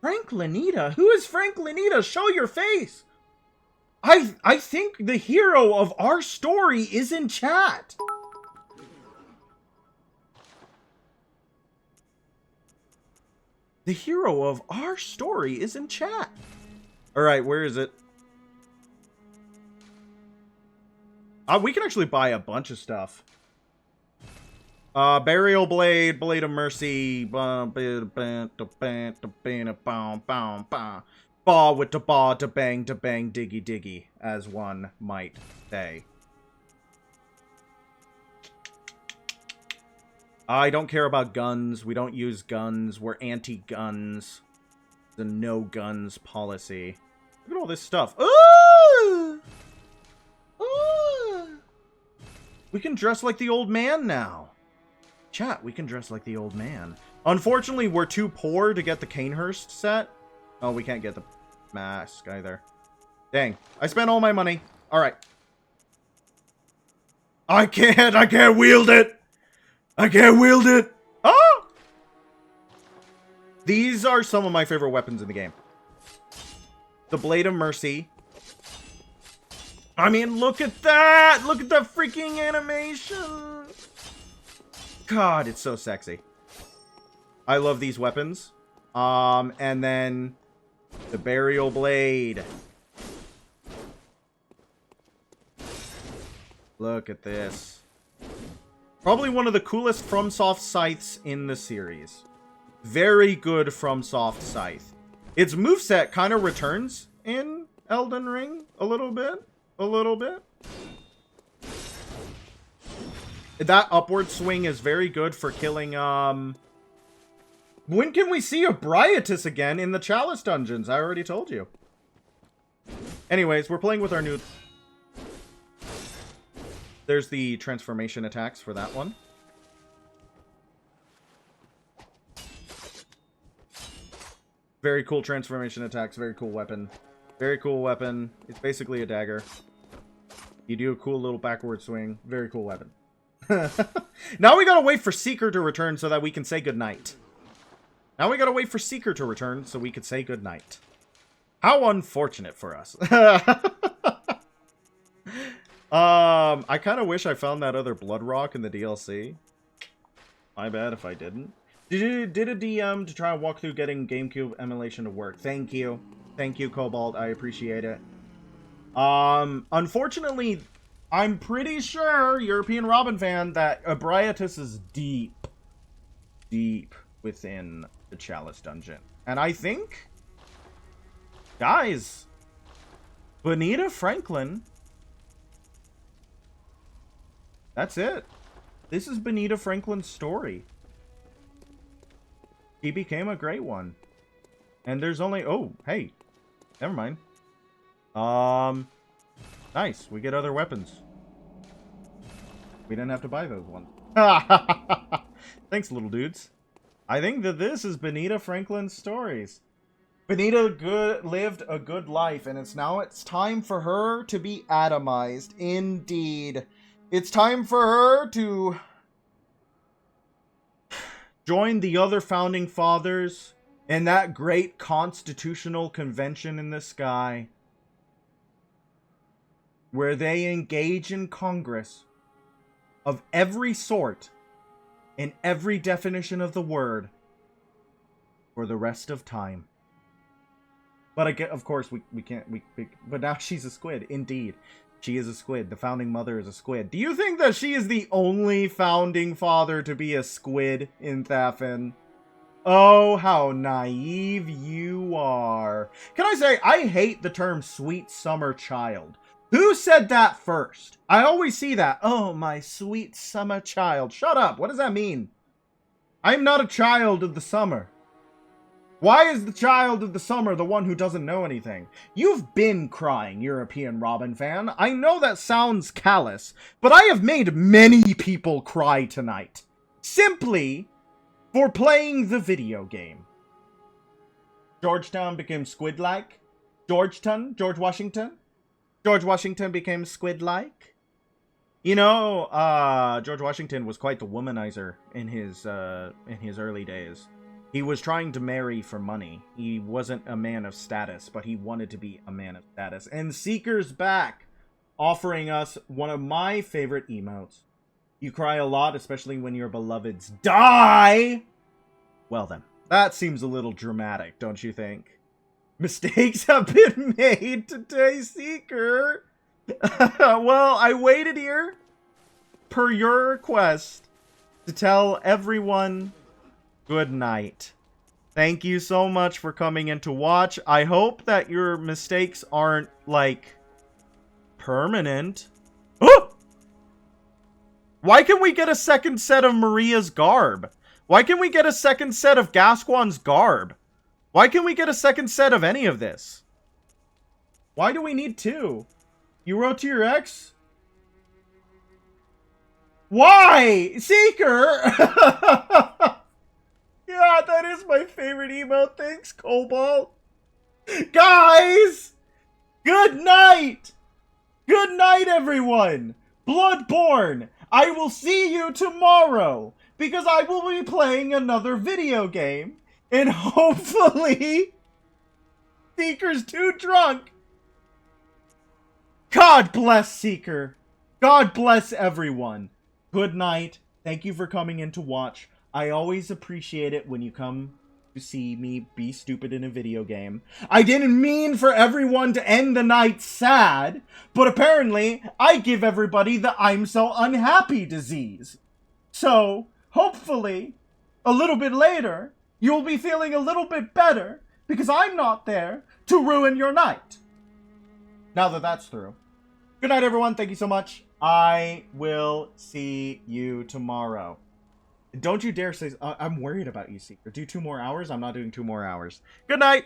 Franklinita? Who is Franklinita? Show your face. I think the hero of our story is in chat. The hero of our story is in chat. Alright, where is it? We can actually buy a bunch of stuff. Burial Blade, Blade of Mercy, ba with the ba da bang diggy diggy, as one might say. I don't care about guns. We don't use guns. We're anti-guns. The no guns policy. Look at all this stuff. Ooh! Ooh! We can dress like the old man now. Chat, we can dress like the old man. Unfortunately, we're too poor to get the Canehurst set. Oh, we can't get the mask either. Dang. I spent all my money. Alright. I can't wield it! I can't wield it! Oh! These are some of my favorite weapons in the game. The Blade of Mercy. I mean, look at that! Look at the freaking animation! God, it's so sexy. I love these weapons. And then the Burial Blade. Look at this. Probably one of the coolest FromSoft scythes in the series. Very good FromSoft scythe. Its moveset kind of returns in Elden Ring a little bit. A little bit. That upward swing is very good for killing, When can we see a Bryatus again in the Chalice dungeons? I already told you. Anyways, we're playing with our new... There's the transformation attacks for that one. Very cool transformation attacks. Very cool weapon. Very cool weapon. It's basically a dagger. You do a cool little backward swing. Very cool weapon. Now we gotta wait for Seeker to return so that we can say goodnight. Now we gotta wait for Seeker to return so we can say goodnight. How unfortunate for us. I kind of wish I found that other Blood Rock in the DLC. My bad if I didn't. Did a DM to try and walk through getting GameCube emulation to work. Thank you. Thank you, Cobalt. I appreciate it. Unfortunately, I'm pretty sure, European Robin fan, that Abriatus is deep within the Chalice dungeon. And I think, guys, Bonita Franklin, that's it. This is Bonita Franklin's story. He became a great one. And there's only... Oh, hey. Never mind. Nice. We get other weapons. We didn't have to buy those ones. Thanks, little dudes. I think that this is Bonita Franklin's stories. Bonita lived a good life, and it's time for her to be atomized. Indeed. It's time for her to join the other founding fathers in that great constitutional convention in the sky, where they engage in Congress of every sort, in every definition of the word, for the rest of time. But again, of course, we can't, but now she's a squid, indeed. She is a squid. The founding mother is a squid. Do you think that she is the only founding father to be a squid in Thafin? Oh, how naive you are. Can I say, I hate the term sweet summer child. Who said that first? I always see that. Oh, my sweet summer child. Shut up. What does that mean? I'm not a child of the summer. Why is the child of the summer the one who doesn't know anything? You've been crying, European Robin fan. I know that sounds callous, but I have made many people cry tonight. Simply for playing the video game. Georgetown became squid-like. Georgetown? George Washington? George Washington became squid-like. You know, George Washington was quite the womanizer in his early days. He was trying to marry for money. He wasn't a man of status, but he wanted to be a man of status. And Seeker's back, offering us one of my favorite emotes. You cry a lot, especially when your beloveds die. Well then, that seems a little dramatic, don't you think? Mistakes have been made today, Seeker. Well, I waited here, per your request, to tell everyone good night. Thank you so much for coming in to watch. I hope that your mistakes aren't, like, permanent. Oh! Why can we get a second set of Maria's garb? Why can we get a second set of Gascoigne's garb? Why can we get a second set of any of this? Why do we need two? You wrote to your ex? Why? Seeker! Yeah, that is my favorite emote. Thanks, Cobalt. Guys! Good night! Good night, everyone! Bloodborne! I will see you tomorrow! Because I will be playing another video game. And hopefully, Seeker's too drunk. God bless Seeker. God bless everyone. Good night. Thank you for coming in to watch. I always appreciate it when you come to see me be stupid in a video game. I didn't mean for everyone to end the night sad, but apparently I give everybody the I'm so unhappy disease. So, hopefully, a little bit later, you'll be feeling a little bit better because I'm not there to ruin your night. Now that that's through. Good night, everyone. Thank you so much. I will see you tomorrow. Don't you dare say... I'm worried about you, Seeker. Do 2 more hours? I'm not doing 2 more hours. Good night.